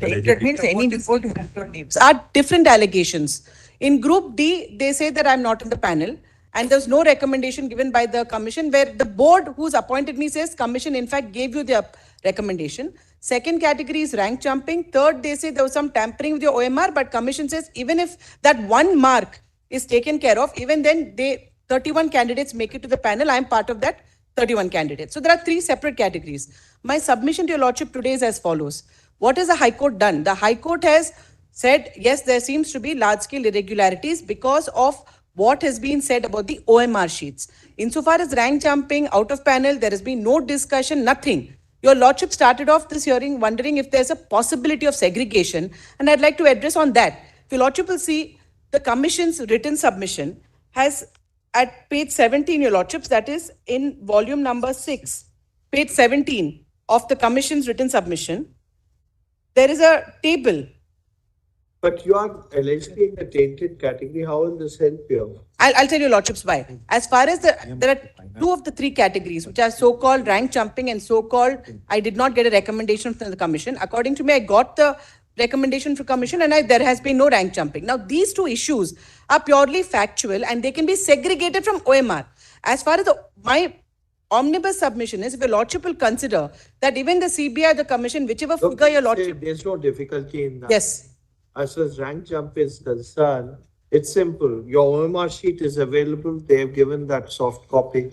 Tainted means any report you have your names. Are different allegations. In group D, they say that I'm not in the panel. And there's no recommendation given by the commission where the board who's appointed me says commission in fact gave you the recommendation. Second category is rank jumping. Third, they say there was some tampering with your OMR, but commission says even if that one mark is taken care of, even then 31 candidates make it to the panel. I'm part of that 31 candidates. So there are three separate categories. My submission to your lordship today is as follows. What has the High Court done? The High Court has said, yes, there seems to be large-scale irregularities because of what has been said about the OMR sheets. Insofar as rank jumping, out of panel, there has been no discussion, nothing. Your lordship started off this hearing wondering if there's a possibility of segregation, and I'd like to address on that. Your lordship will see the commission's written submission has at page 17, your lordships, that is in volume number 6, page 17 of the commission's written submission, there is a table. But you are allegedly in the tainted category. How will this help you? I'll tell you lordships why. As far as there are two of the three categories, which are so-called rank jumping and so-called, I did not get a recommendation from the commission. According to me, I got the recommendation from commission and there has been no rank jumping. Now, these two issues are purely factual and they can be segregated from OMR. As far as my omnibus submission is, if your lordship will consider that even the CBI, the commission, whichever figure your lordship... There's no difficulty in that. Yes. As far as rank jump is concerned, it's simple. Your OMR sheet is available. They have given that soft copy.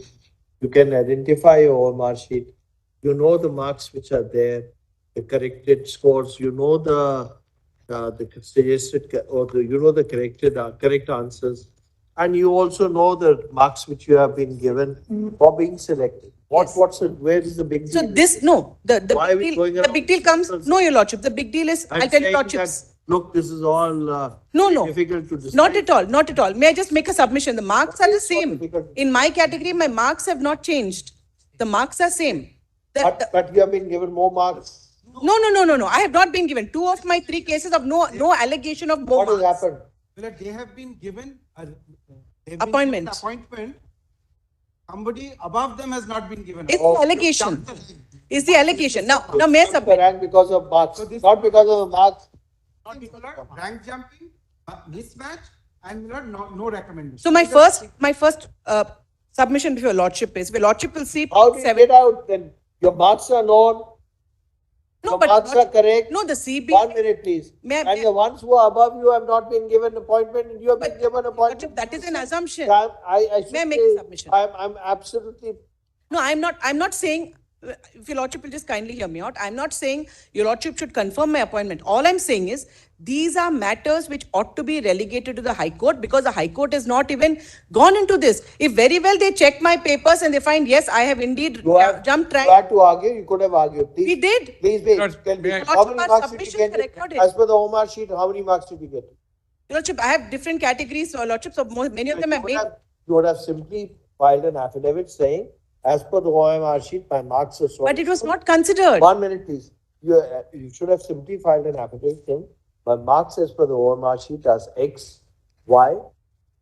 You can identify your OMR sheet. You know the marks which are there, the corrected scores. You know the suggested or the correct answers. And you also know the marks which you have been given for being selected. Yes. Where is the big So deal? this, no, Why are we big going deal, the around big deal comes, circles? no, your lordship, the big deal is, I'm I'll tell you saying lordships. that, look, this is all No. difficult to decide. Not at all, not at all. May I just make a submission? The marks are the It's not same. difficult. In my category, my marks have not changed. The marks are same. But you have been given more marks. No. I have not been given. 2 of my 3 cases of no allegation of more What has marks. happened? Well, they have been given Appointment. appointment. Somebody above them has not been given. It's the allegation. It's the allegation. Now may I The submit? rank because of marks, not because of the marks. Not rank jumping, mismatch, and no recommendation. So my first submission to your lordship is, your lordship will see How do you get out then? Your marks are known, No, your but marks are correct. no, the CB. 1 minute, please. May I- And the ones who are above you have not been given appointment, and you have been given appointment. That is an assumption. I should May I make a say, submission? I'm absolutely, No, I'm not saying, if your lordship will just kindly hear me out, I'm not saying your lordship should confirm my appointment. All I'm saying is, these are matters which ought to be relegated to the High Court, because the High Court has not even gone into this. If very well they check my papers and they find, yes, I have indeed jumped you track. had to argue, you could have argued. Please, We did. Please wait. Lord, Tell me, may I- how Lordship, many our marks did you submissions get? are recorded. As per the OMR sheet, how many marks did you get? Your lordship, I have different categories, so lordship, so many of them have made. You would have simply filed an affidavit saying, as per the OMR sheet, my marks are so. But it was not considered. 1 minute, please. You should have simply filed an affidavit saying, my marks as per the OMR sheet as X, Y,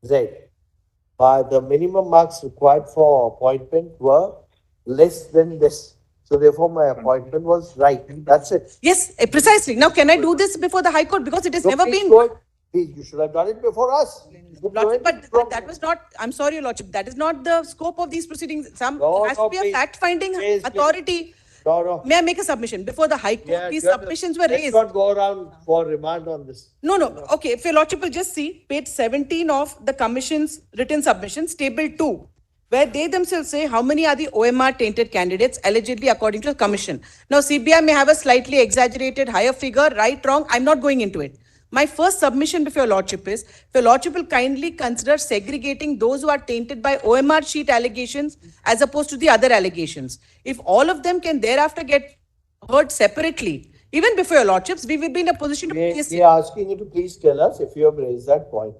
Z. The minimum marks required for appointment were less than this. So therefore, my appointment was right. That's it. Yes, precisely. Now, can I do this before the High Court? Because it has So never please been. go ahead. Please, you should have done it before us. Lordship, but that was not, I'm sorry, your lordship, that is not the scope of these proceedings. No, Has to be a please. fact-finding Please, please. authority. No. May I make a submission? Before the High Court, Yeah, these you have to- submissions were raised. Let's not go around for remand on this. No. Okay, if your lordship will just see page 17 of the commission's written submissions, table 2, where they themselves say how many are the OMR tainted candidates allegedly according to the commission. Now, CBI may have a slightly exaggerated higher figure, right, wrong, I'm not going into it. My first submission before your lordship is, if your lordship will kindly consider segregating those who are tainted by OMR sheet allegations as opposed to the other allegations. If all of them can thereafter get heard separately, even before your lordships, we will be in a position to place We are asking you to please tell us if you have raised that point.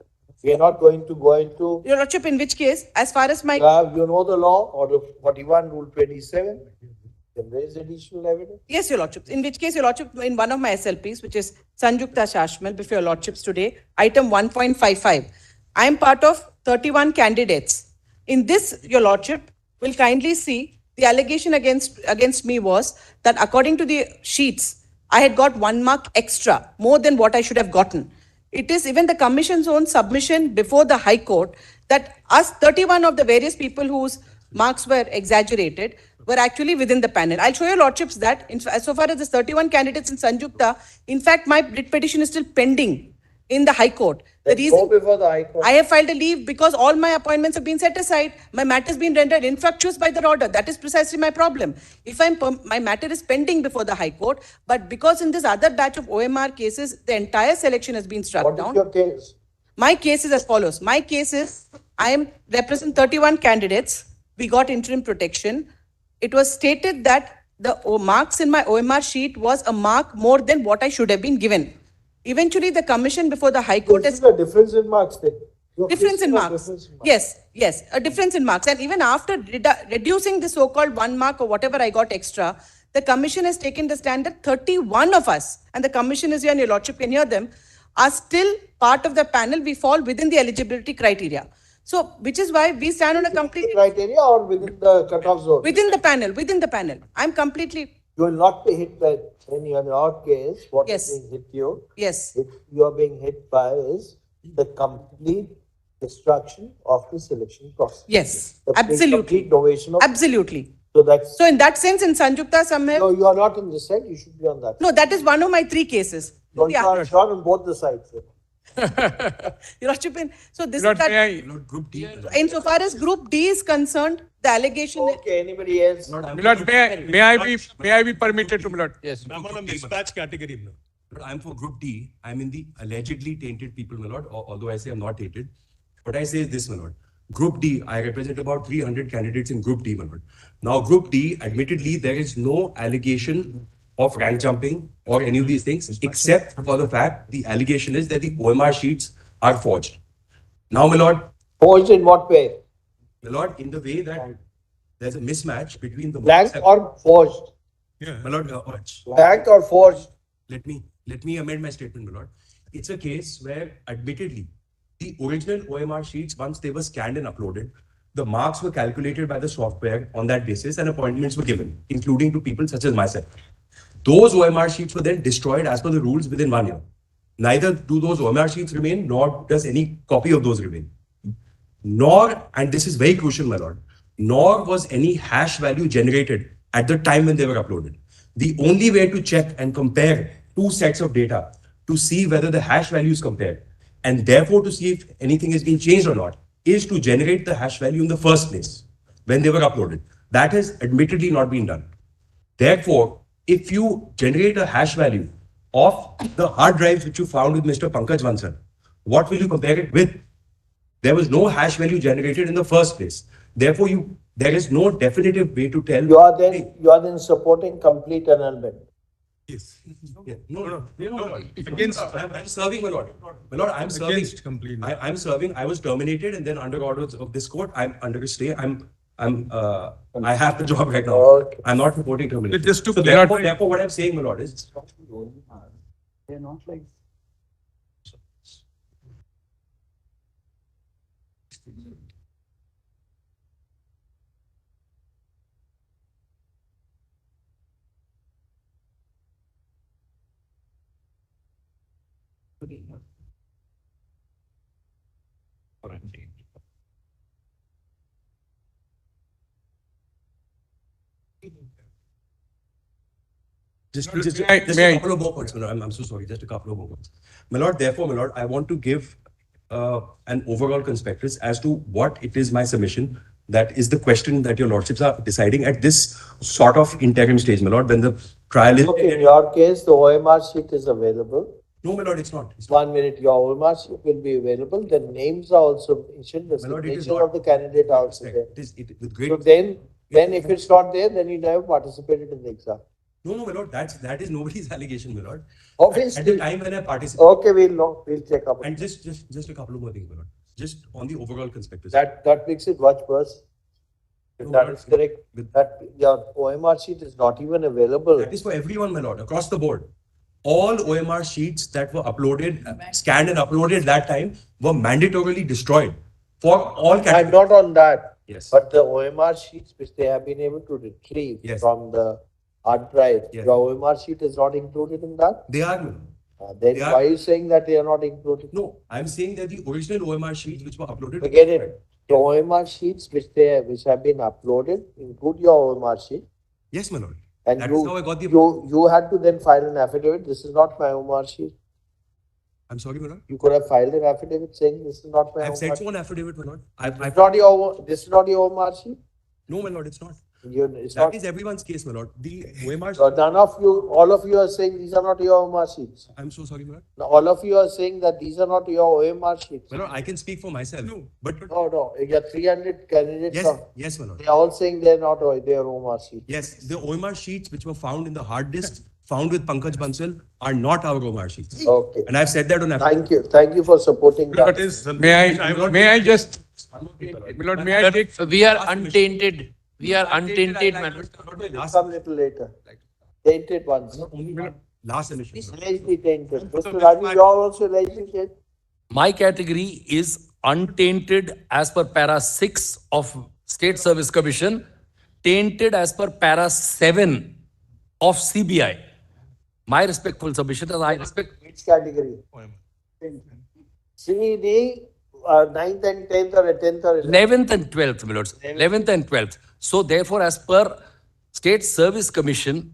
We are not going to go into, your lordship, in which case, as far as my you know the law, Order 41, Rule 27. You can raise additional evidence. yes, your lordship. In which case, your lordship, in one of my SLPs, which is Sanjukta Shashmal, before your lordships today, item 1.55. I am part of 31 candidates. In this, your lordship will kindly see the allegation against me was that according to the sheets, I had got 1 mark extra, more than what I should have gotten. It is even the commission's own submission before the High Court that us 31 of the various people whose marks were exaggerated were actually within the panel. I'll show your lordships that so far as the 31 candidates in Sanjukta, in fact, my writ petition is still pending in the High Court. The Then go before the High Court. I have filed a leave because all my appointments have been set aside. My matter has been rendered infructuous by the order. That is precisely my problem. If my matter is pending before the High Court, but because in this other batch of OMR cases, the entire selection has been struck What down. is your case? My case is as follows. My case is, I represent 31 candidates. We got interim protection. It was stated that the marks in my OMR sheet was a mark more than what I should have been given. Eventually, the commission before the High Court This has is a difference in marks then. Your difference case in is a marks. difference in marks. Yes, a difference in marks. And even after reducing the so-called 1 mark or whatever I got extra, the commission has taken the stand that 31 of us, and the commission is here and your lordship can hear them, are still part of the panel. We fall within the eligibility criteria. So, which is why we stand on a completely Criteria or within the cutoff zone? within the panel. I'm completely, You will not be hit by, in your case, what is Yes. being hit you, yes, if you are being hit by is the complete destruction of the selection process. yes, The absolutely, complete novation of, absolutely. so that's, So in that sense, in Sanjukta Samhay, no, you are not on this side, you should be on that. no, that is one of my 3 cases. No, you Yeah. are not on both the sides. Your lordship, so this Lord, is that. may I, Group D. Insofar as Group D is concerned, the allegation is Okay, anybody else? Milord, may I be permitted to, Milord? Yes. I'm on a mismatch category, my lord. I'm for Group D. I'm in the allegedly tainted people, my lord, although I say I'm not tainted. What I say is this, my lord. Group D, I represent about 300 candidates in Group D, my lord. Now, Group D, admittedly, there is no allegation of rank jumping or any of these things, except for the fact the allegation is that the OMR sheets are forged. Now, my lord, Forged in what way? my lord, in the way that there's a mismatch between the Blank or forged? my lord, Blank or forged? let me amend my statement, my lord. It's a case where, admittedly, the original OMR sheets, once they were scanned and uploaded, the marks were calculated by the software on that basis and appointments were given, including to people such as myself. Those OMR sheets were then destroyed as per the rules within 1 year. Neither do those OMR sheets remain, nor does any copy of those remain. Nor, and this is very crucial, my lord, nor was any hash value generated at the time when they were uploaded. The only way to check and compare two sets of data to see whether the hash values compare, and therefore to see if anything has been changed or not, is to generate the hash value in the first place when they were uploaded. That has admittedly not been done. Therefore, if you generate a hash value of the hard drives which you found with Mr. Pankaj Vansal, what will you compare it with? There was no hash value generated in the first place. Therefore, there is no definitive way to tell. You are then supporting complete annulment. Yes. Yeah. No. Against. I'm serving, my lord. My lord, I'm serving. Against complete. I'm serving. I was terminated, and then under orders of this court, I'm under a stay. I have the job right now. Okay. I'm not reporting termination. Just to So therefore, what I'm saying, my lord, is They're not like. just May a I- couple of more points, my lord. I'm so sorry. Just a couple of more points, my lord. Therefore, my lord, I want to give an overall conspectus as to what it is my submission. That is the question that your lordships are deciding at this sort of interim stage, my lord, when the trial is. Look, in your case, the OMR sheet is available. No, my lord, it's not. 1 minute, your OMR sheet will be available. The names are also mentioned, the My lord, it is signature not. of the candidate are also there. It is with great. So then if it's not there, then you never participated in the exam. No, my lord, that is nobody's allegation, my lord. Obviously. At the time when I participated. Okay, we'll check up. And just a couple of more things, my lord. Just on the overall conspectus. That makes it much worse. If No, that my is lord, correct, that your OMR sheet is not even available. That is for everyone, my lord, across the board. All OMR sheets that were uploaded, scanned and uploaded that time were mandatorily destroyed for all I'm categories. not on that. Yes. But the OMR sheets which they have been able to retrieve Yes. from the hard drive, Yes. your OMR sheet is not included in that? They are, my lord. Then They are- why are you saying that they are not included? No, I'm saying that the original OMR sheets which were uploaded. Forget it. The OMR sheets which have been uploaded include your OMR sheet. Yes, my lord. And That is how I got the. you had to then file an affidavit. This is not my OMR sheet. I'm sorry, my lord. You could have filed an affidavit saying this is not my I've OMR said sheet. so on affidavit, my lord. This is not your OMR sheet? No, my lord, it's not. It's That not. is everyone's case, my lord. The OMR. So all of you are saying these are not your OMR sheets. I'm so sorry, my lord. Now, all of you are saying that these are not your OMR sheets. My lord, I can speak for myself. No, but No, you have 300 candidates. yes, my lord. They are all saying they're not their OMR sheets. Yes, the OMR sheets which were found in the hard disks found with Pankaj Bansal are not our OMR sheets. Okay. And I've said that on affidavit. Thank you for supporting that. May I just, Lord, may I take? We are untainted. We are untainted, man. Come little later. Tainted ones. Last emission. Allegedly tainted. Mr. Raju, you are also allegedly tainted. My category is untainted as per para 6 of State Service Commission, tainted as per para 7 of CBI. My respectful submission is I respect Which category? CED, 9th and 10th or 10th or 11th and 12th, my lords. 11th and 12th. So therefore, as per State Service Commission,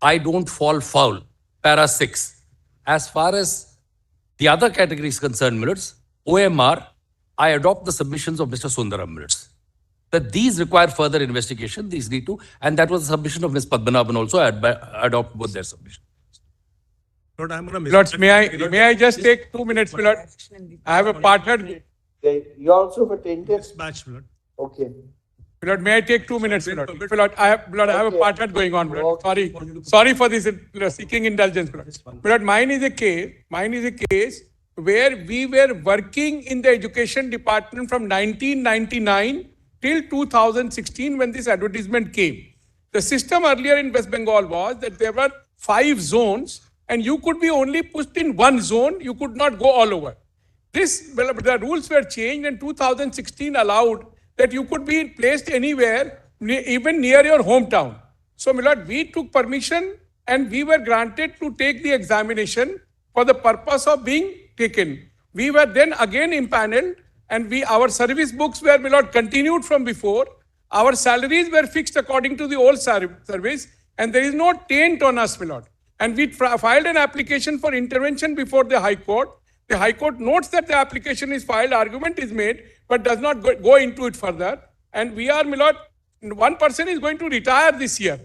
I don't fall foul. Para 6. As far as the other category is concerned, my lords, OMR, I adopt the submissions of Mr. Sundaram, my lords. That these require further investigation, these need to, and that was the submission of Ms. Padmanabhan also, I adopt both their submissions. Lords, may I just take 2 minutes, my lord? I have a partner You also for tainted? Match, my lord. Okay. My lord, may I take 2 minutes, my lord? My lord, I have a Okay. part going on, my lord. Sorry for this, seeking indulgence, my lord. My lord, mine is a case where we were working in the education department from 1999 till 2016 when this advertisement came. The system earlier in West Bengal was that there were 5 zones and you could be only pushed in one zone, you could not go all over. The rules were changed and 2016 allowed that you could be placed anywhere, even near your hometown. So, my lord, we took permission and we were granted to take the examination for the purpose of being taken. We were then again impaneled and our service books were, my lord, continued from before. Our salaries were fixed according to the old service and there is no taint on us, my lord. And we filed an application for intervention before the High Court. The High Court notes that the application is filed, argument is made, but does not go into it further. And we are, my lord, one person is going to retire this year,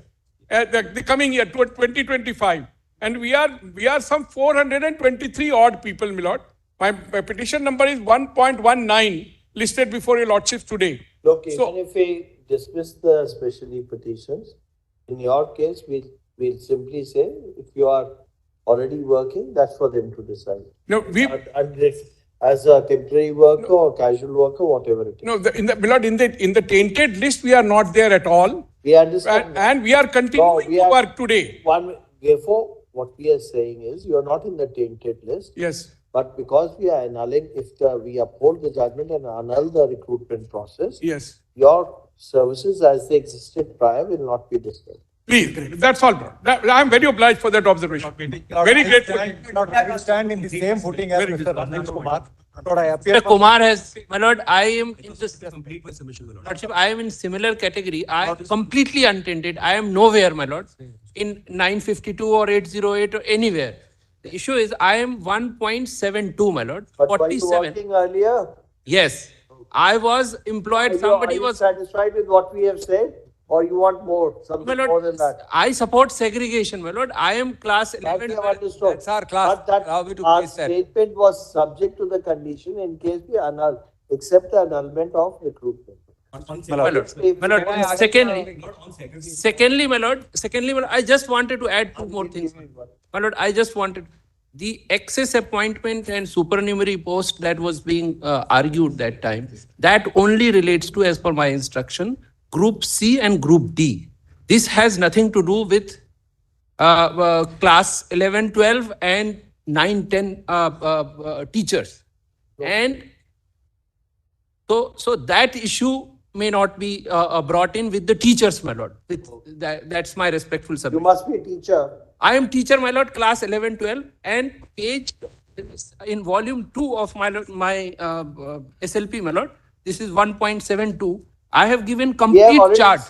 the coming year, 2025. And we are some 423 odd people, my lord. My petition number is 1.19, listed before your lordships today. Look, So- even if we dismiss the specially petitions, in your case, we'll simply say, if you are already working, that's for them to decide. No, As a temporary worker or casual worker, whatever it is. No, my lord, in the tainted list, we are not there at all. We understand. And we are continuing to work today. Therefore, what we are saying is, you are not in the tainted list. Yes. But because we are annulling, if we uphold the judgment and annul the recruitment process, Yes. your services as they existed prior will not be disturbed. Please, that's all, bro. I am very obliged for that observation. Very grateful. I stand in the same footing as Mr. Ramesh Kumar. Lord, I appear Mr. Kumar has, my lord, I am in this, Complete my submission, my lord. lordship, I am in similar category. I am completely untainted. I am nowhere, my lord, in 952 or 808 or anywhere. The issue is I am 1.72, my lord, But were you 47. working earlier? Yes, I was employed, somebody Are you was, satisfied with what we have said? Or you want more, my something lord, more than that? I support segregation, my lord. I am class That 11. we have understood. That's our class. But that Allow me to our place that. statement was subject to the condition in case we annul, except the annulment of recruitment. My lord, my lord, secondly, my lord, I just wanted to add 2 more things. My lord, I just wanted the excess appointment and supernumerary post that was being argued that time, that only relates to, as per my instruction, Group C and Group D. This has nothing to do with class 11, 12 and 9, 10 teachers. And so that issue may not be brought in with the teachers, my lord. That's my respectful You submission. must be a teacher. I am teacher, my lord, class 11, 12, and page in volume 2 of my SLP, my lord. This is 1.72. I have given complete chart.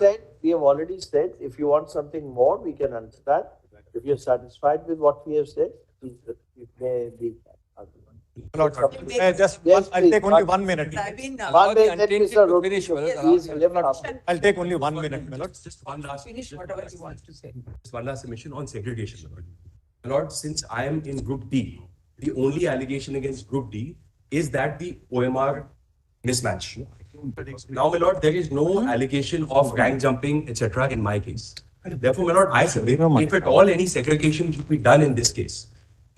We have already said, if you want something more, we can understand. If you're satisfied with what we have said, please, you may leave that argument. I'll take only 1 minute. 1 minute, let Mr. Rohit please lift up. I'll take only 1 minute, my lord. Just one last. Finish whatever you want to say. Just one last submission on segregation, my lord. My lord, since I am in Group D, the only allegation against Group D is that the OMR mismatch. Now, my lord, there is no allegation of rank jumping, etc. in my case. Therefore, my lord, I say, if at all any segregation should be done in this case,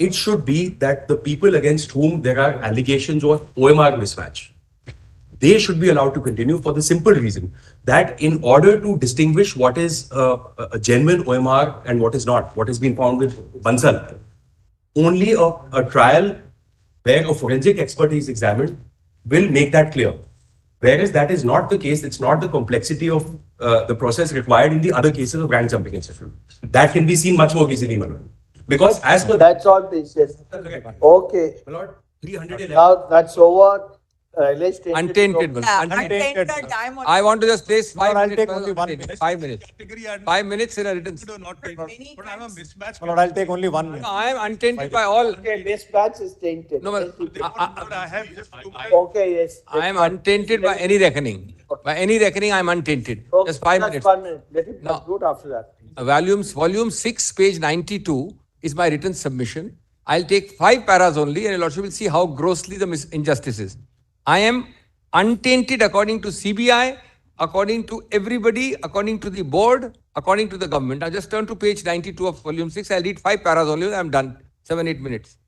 it should be that the people against whom there are allegations of OMR mismatch, they should be allowed to continue for the simple reason that in order to distinguish what is a genuine OMR and what is not, what has been found with Bansal, only a trial where a forensic expert is examined will make that clear. Whereas that is not the case, it's not the complexity of the process required in the other cases of rank jumping, etc. That can be seen much more easily, my lord. Because as per That's all this is. Okay. my lord, 311. Now that's over. Let's take Untainted. Untainted. I want to just place Lord, 5 I'll minutes. take only 1 minute. 5 minutes. 5 minutes in a written. Lord, I'll take only 1 minute. I am untainted by all. Okay, mismatch is tainted. No, but Okay, yes. I am untainted by any reckoning. By any reckoning, I am untainted. Okay, Just 5 that's minutes. 1 minute. Let it No. conclude after that. Volume 6, page 92 is my written submission. I'll take 5 paras only and your lordship will see how grossly the injustice is. I am untainted according to CBI, according to everybody, according to the board, according to the government. Now just turn to page 92 of volume 6. I'll read 5 paras only. I'm done. 7-8 minutes.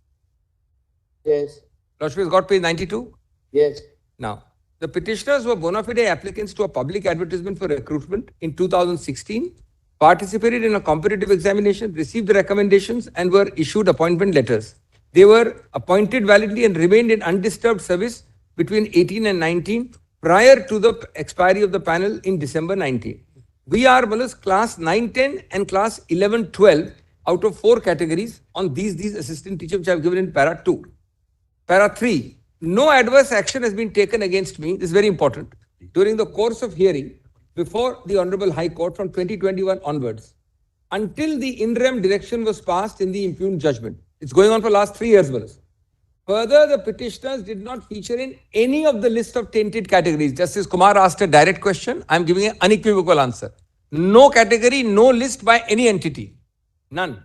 Yes. Lordship has got page 92? Yes. Now, the petitioners were bona fide applicants to a public advertisement for recruitment in 2016, participated in a competitive examination, received the recommendations, and were issued appointment letters. They were appointed validly and remained in undisturbed service between 18 and 19 prior to the expiry of the panel in December 19. We are class 9-10 and class 11-12 out of 4 categories on these assistant teachers which I have given in para 2. Para 3, no adverse action has been taken against me. This is very important. During the course of hearing before the Honorable High Court from 2021 onwards, until the in rem direction was passed in the impugned judgment. It's going on for last 3 years. Further, the petitioners did not feature in any of the list of tainted categories. Justice Kumar asked a direct question. I'm giving an unequivocal answer. No category, no list by any entity. None.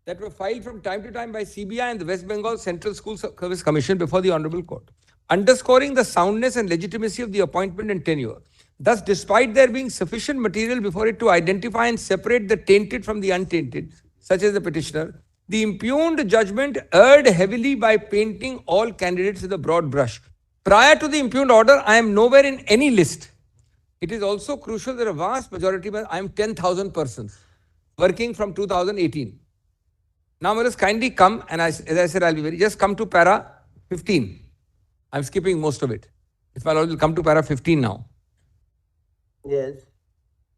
That were filed from time to time by CBI and the West Bengal Central School Service Commission before the Honorable Court, underscoring the soundness and legitimacy of the appointment and tenure. Thus, despite there being sufficient material before it to identify and separate the tainted from the untainted, such as the petitioner, the impugned judgment erred heavily by painting all candidates with a broad brush. Prior to the impugned order, I am nowhere in any list. It is also crucial that a vast majority, I am 10,000 persons working from 2018. Now, let us kindly come, and as I said, I'll be very, just come to para 15. I'm skipping most of it. If I'll come to para 15 now. Yes.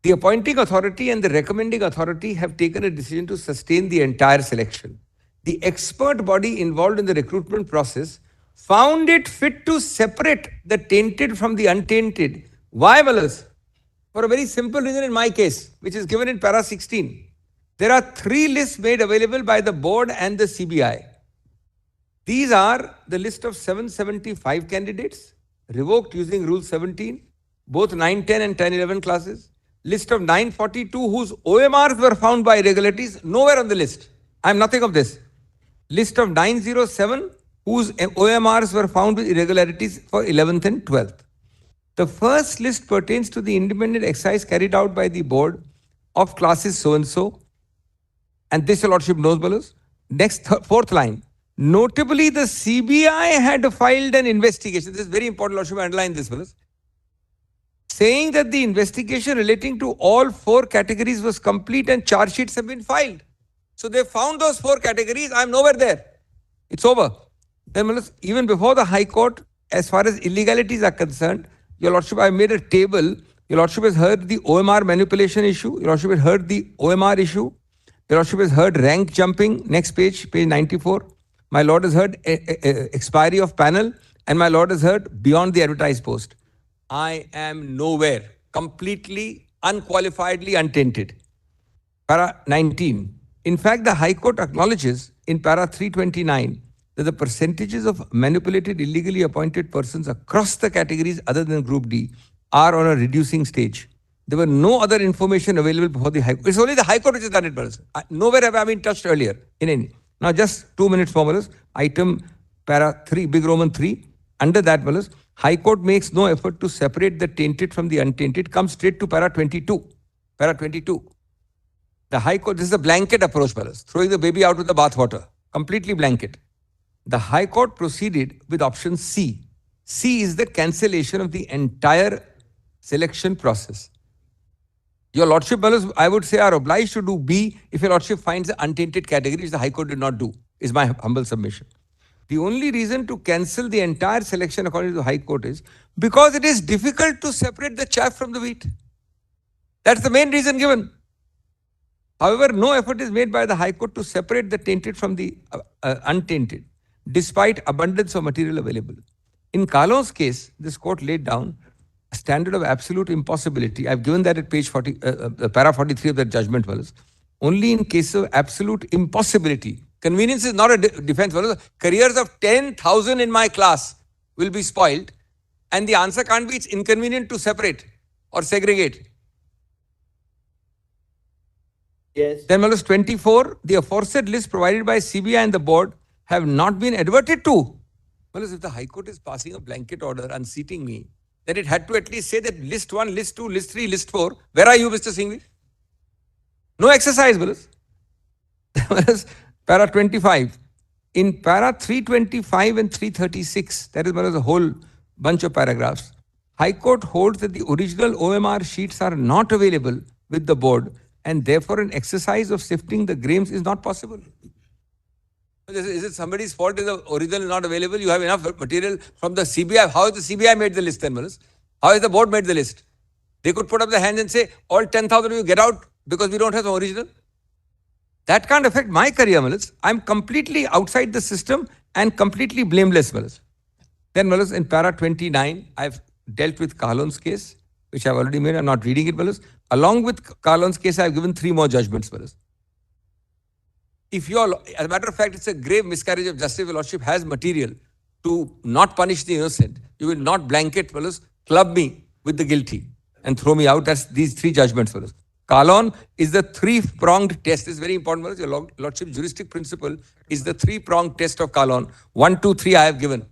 The appointing authority and the recommending authority have taken a decision to sustain the entire selection. The expert body involved in the recruitment process found it fit to separate the tainted from the untainted. Why, Valas? For a very simple reason in my case, which is given in para 16. There are 3 lists made available by the board and the CBI. These are the list of 775 candidates, revoked using Rule 17, both 9-10 and 10-11 classes. List of 942 whose OMRs were found by irregularities, nowhere on the list. I am nothing of this. List of 907 whose OMRs were found with irregularities for 11th and 12th. The first list pertains to the independent exercise carried out by the board of classes so-and-so. And this your lordship knows, Balos. Next, 4th line. Notably, the CBI had filed an investigation. This is very important, lordship, underline this, Balos. Saying that the investigation relating to all 4 categories was complete and charge sheets have been filed. So they found those 4 categories. I'm nowhere there. It's over. Then, Balos, even before the High Court, as far as illegalities are concerned, your lordship, I made a table. Your lordship has heard the OMR manipulation issue. Your lordship has heard the OMR issue. Your lordship has heard rank jumping, next page, page 94. My lord has heard expiry of panel, and my lord has heard beyond the advertised post. I am nowhere, completely, unqualifiedly untainted. Para 19. In fact, the High Court acknowledges in para 329 that the percentages of manipulated illegally appointed persons across the categories other than Group D are on a reducing stage. There were no other information available before the High Court. It's only the High Court which has done it, brothers. Nowhere have I been touched earlier in any. Now, just 2 minutes more, brothers. Item para 3, big Roman 3. Under that, brothers, High Court makes no effort to separate the tainted from the untainted. Comes straight to para 22. Para 22. The High Court, this is a blanket approach, brothers. Throwing the baby out with the bathwater. Completely blanket. The High Court proceeded with option C. C is the cancellation of the entire selection process. Your lordship, I would say, are obliged to do B if your lordship finds the untainted category, which the High Court did not do, is my humble submission. The only reason to cancel the entire selection according to the High Court is because it is difficult to separate the chaff from the wheat. That's the main reason given. However, no effort is made by the High Court to separate the tainted from the untainted, despite abundance of material available. In Kalon's case, this court laid down a standard of absolute impossibility. I've given that at page 40, para 43 of the judgment. Only in case of absolute impossibility. Convenience is not a defense. Careers of 10,000 in my class will be spoiled, and the answer can't be it's inconvenient to separate or segregate. Yes. Then, 24, the aforesaid list provided by CBI and the board have not been adverted to. Well, if the High Court is passing a blanket order unseating me, then it had to at least say that list 1, list 2, list 3, list 4. Where are you, Mr. Singhvi? No exercise, Willis. Whereas para 25. In para 325 and 336, that is a whole bunch of paragraphs. High Court holds that the original OMR sheets are not available with the board and therefore an exercise of sifting the grains is not possible. Is it somebody's fault if the original is not available? You have enough material from the CBI. How has the CBI made the list then, Manas? How has the board made the list? They could put up the hands and say, all 10,000 of you get out because we don't have the original. That can't affect my career, Manas. I'm completely outside the system and completely blameless, Manas. Then, Manas, in para 29, I've dealt with Kahlon's case, which I've already made. I'm not reading it, Manas. Along with Kahlon's case, I've given 3 more judgments, Manas. If you're, as a matter of fact, it's a grave miscarriage of justice. Your Lordship has material to not punish the innocent. You will not blanket, fellows, club me with the guilty and throw me out. That's these 3 judgments, fellows. Kahlon is the 3-pronged test. This is very important, fellows. Your Lordship juristic principle is the 3-pronged test of Kahlon. 1, 2, 3 I have given.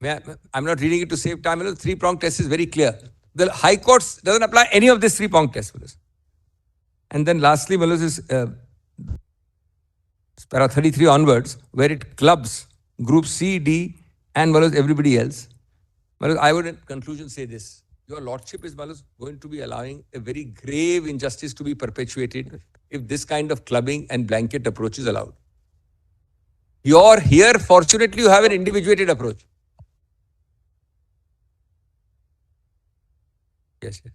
I'm not reading it to save time. The 3-pronged test is very clear. The High Court doesn't apply any of this 3-pronged test, fellows. And then lastly, fellows, is para 33 onwards, where it clubs group C, D, and everybody else. I would in conclusion say this. Your Lordship is going to be allowing a very grave injustice to be perpetuated if this kind of clubbing and blanket approach is allowed. Here, fortunately, you have an individuated approach. Yes, yes.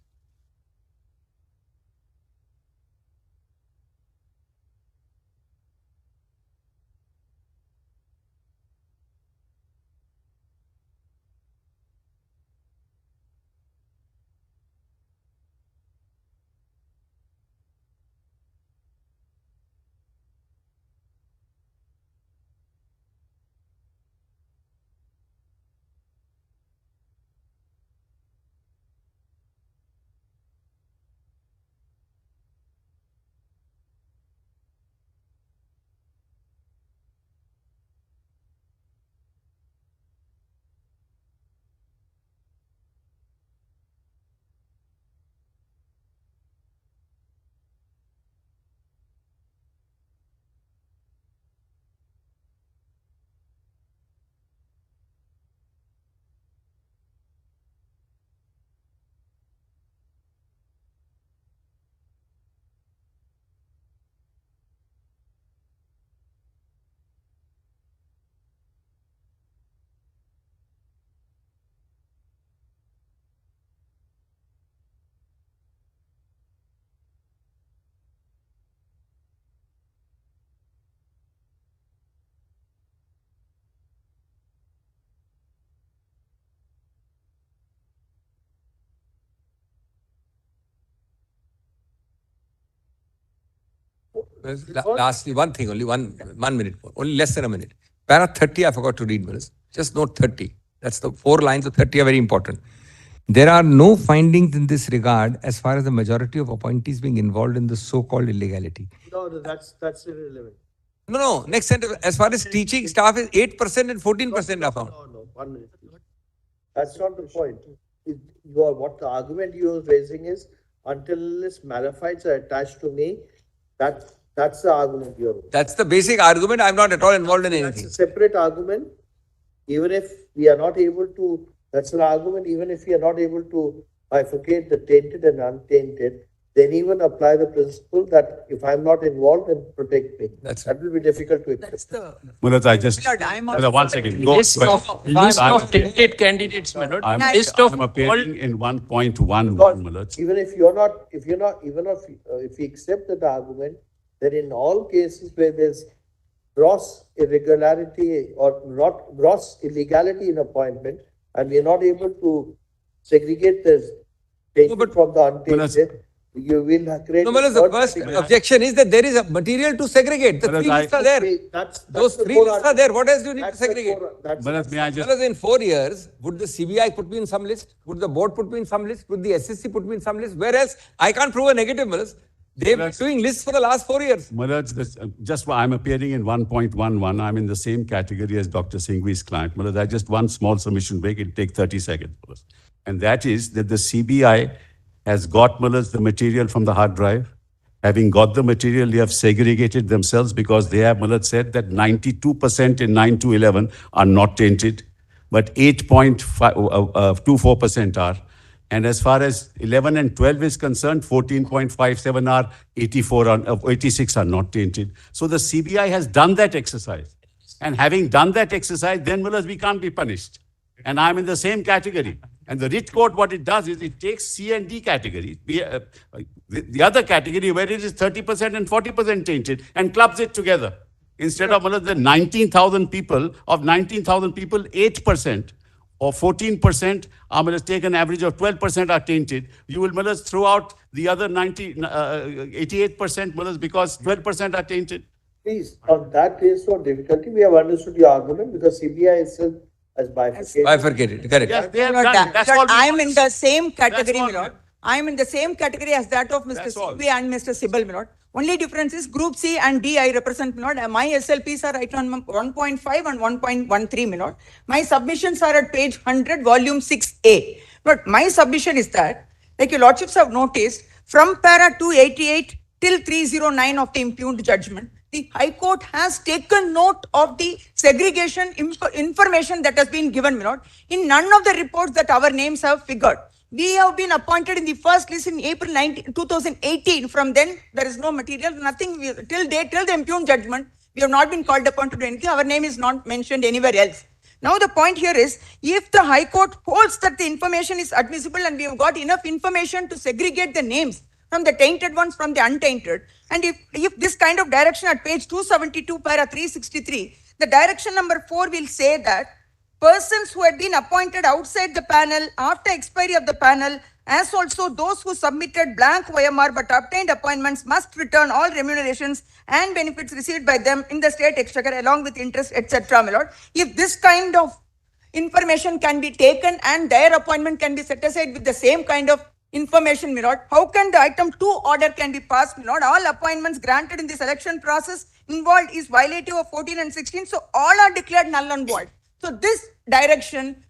Lastly, one thing, only one minute more, only less than a minute. Para 30, I forgot to read, Manas. Just note 30. That's the 4 lines of 30 are very important. There are no findings in this regard as far as the majority of appointees being involved in the so-called illegality. No, that's irrelevant. No, next sentence. As far as teaching staff is 8% and 14% are found. No, 1 minute. That's not the point. What the argument you are raising is, until this malifieds are attached to me, that's the argument you're raising. That's the basic argument. I'm not at all involved in anything. That's a separate argument. Even if we are not able to, that's an argument, even if we are not able to bifurcate the tainted and untainted, then even apply the principle that if I'm not involved, then protect me. That will be difficult to accept. Mulad, I just, one second. List of tainted candidates, my lord. I'm appearing in 1.1, Mulad. Even if we accept that argument, then in all cases where there's gross irregularity or not gross illegality in appointment, and we are not able to segregate the tainted from the untainted, you will create. No, the first objection is that there is a material to segregate. The 3 lists are there. Those 3 lists are there. What else do you need to segregate? May I just... In 4 years, would the CBI put me in some list? Would the board put me in some list? Would the SSC put me in some list? Where else? I can't prove a negative, Malas. They've been doing lists for the last 4 years. Malaj, I'm appearing in 1.11. I'm in the same category as Dr. Singhvi's client. Malaj, I just one small submission break. It'll take 30 seconds. Malaj. And that is that the CBI has got, Malaj, the material from the hard drive. Having got the material, they have segregated themselves because they have, Malaj, said that 92% in 9 to 11 are not tainted, but 8.24% are. And as far as 11 and 12 is concerned, 14.57 are, 86 are not tainted. So the CBI has done that exercise. And having done that exercise, then we can't be punished. And I'm in the same category. And the writ court, what it does is it takes C and D category, the other category where it is 30% and 40% tainted, and clubs it together. Instead of the 19,000 people, 8%. Or 14%, take an average of 12% are tainted. You will throw out the other 88% because 12% are tainted. Please, on that is no difficulty. We have understood your argument because CBI itself has bifurcated. Bifurcated, correct. Yes, they have done. That's all. I am in the same category, my lord. I am in the same category as that of Mr. Singhvi and Mr. Sibal, my lord. Only difference is Group C and D I represent, my lord. My SLPs are right on 1.5 and 1.13, my lord. My submissions are at page 100, volume 6A. But my submission is that, like your lordships have noticed, from para 288 till 309 of the impugned judgment, the High Court has taken note of the segregation information that has been given, my lord. In none of the reports that our names have figured. We have been appointed in the first list in April 2018. From then, there is no material, nothing. Till the impugned judgment, we have not been called upon to do anything. Our name is not mentioned anywhere else. Now, the point here is, if the High Court holds that the information is admissible and we have got enough information to segregate the names from the tainted ones from the untainted, and if this kind of direction at page 272, para 363, the direction number 4 will say that persons who had been appointed outside the panel after expiry of the panel, as also those who submitted blank OMR but obtained appointments, must return all remunerations and benefits received by them in the state exchequer along with interest, etc. My lord, if this kind of information can be taken and their appointment can be set aside with the same kind of information, my lord, how can the item 2 order can be passed, my lord? All appointments granted in the selection process involved is violative of 14 and 16, so all are declared null and void. So this direction,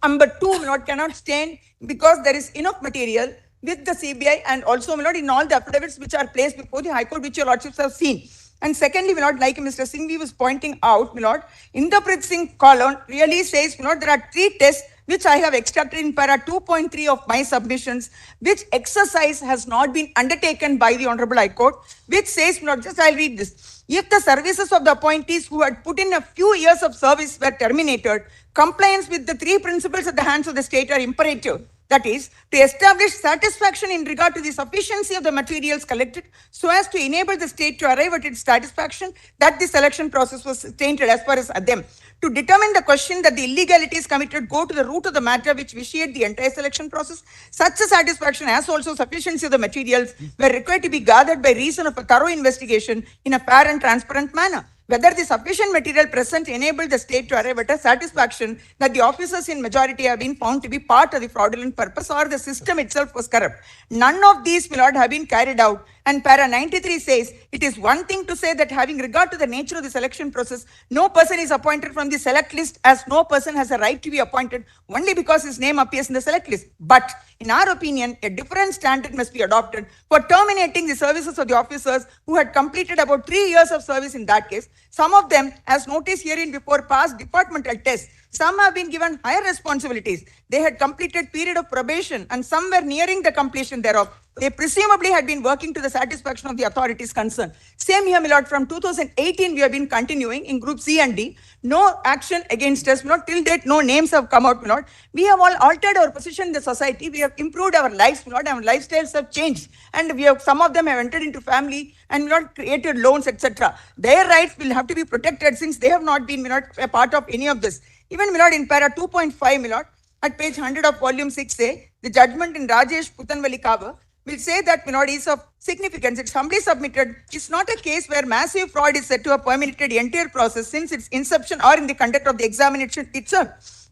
number 2, my lord, cannot stand because there is enough material with the CBI and also, my lord, in all the affidavits which are placed before the High Court, which your lordships have seen. And secondly, my lord, like Mr. Singhvi was pointing out, my lord, Interpret Singh column really says, my lord, there are 3 tests which I have extracted in para 2.3 of my submissions, which exercise has not been undertaken by the Honorable High Court, which says, my lord, just I'll read this. If the services of the appointees who had put in a few years of service were terminated, compliance with the 3 principles at the hands of the state are imperative. That is, to establish satisfaction in regard to the sufficiency of the materials collected so as to enable the state to arrive at its satisfaction that the selection process was tainted as far as them. To determine the question that the illegalities committed go to the root of the matter which vitiate the entire selection process, such a satisfaction as also sufficiency of the materials were required to be gathered by reason of a thorough investigation in a fair and transparent manner. Whether the sufficient material present enabled the state to arrive at a satisfaction that the officers in majority have been found to be part of the fraudulent purpose or the system itself was corrupt. None of these, my lord, have been carried out. And para 93 says, it is one thing to say that having regard to the nature of the selection process, no person is appointed from the select list as no person has a right to be appointed only because his name appears in the select list. But in our opinion, a different standard must be adopted for terminating the services of the officers who had completed about 3 years of service in that case. Some of them, as noticed herein before, passed departmental tests. Some have been given higher responsibilities. They had completed period of probation and some were nearing the completion thereof. They presumably had been working to the satisfaction of the authorities concerned. Same here, my lord, from 2018 we have been continuing in group C and D. No action against us, my lord. Till date, no names have come out, my lord. We have all altered our position in the society. We have improved our lives, my lord. Our lifestyles have changed. And we have, some of them have entered into family and, my lord, created loans, etc. Their rights will have to be protected since they have not been, my lord, a part of any of this. Even, my lord, in para 2.5, my lord, at page 100 of volume 6A, the judgment in Rajesh Putanvalli Kava will say that, my lord, is of significance. It's humbly submitted. It's not a case where massive fraud is said to have permeated the entire process since its inception or in the conduct of the examination itself.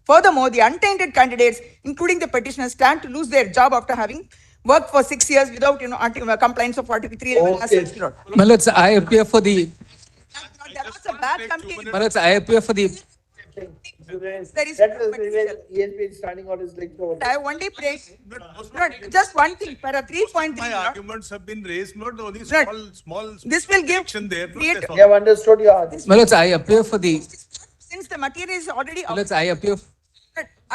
Furthermore, the untainted candidates, including the petitioners, stand to lose their job after having worked for 6 years without, compliance of 43 assets, my lord. My lords, I appear for the, There was a bad committee. my lords, I appear for the, There is He has been standing on his legs over I only pray, just one thing, para 3.3. My lord. arguments have been raised, not only Lord, small. This will give, There, create- We have understood your argument. my lords, I appear for the, since the material is already. my lords, I appear,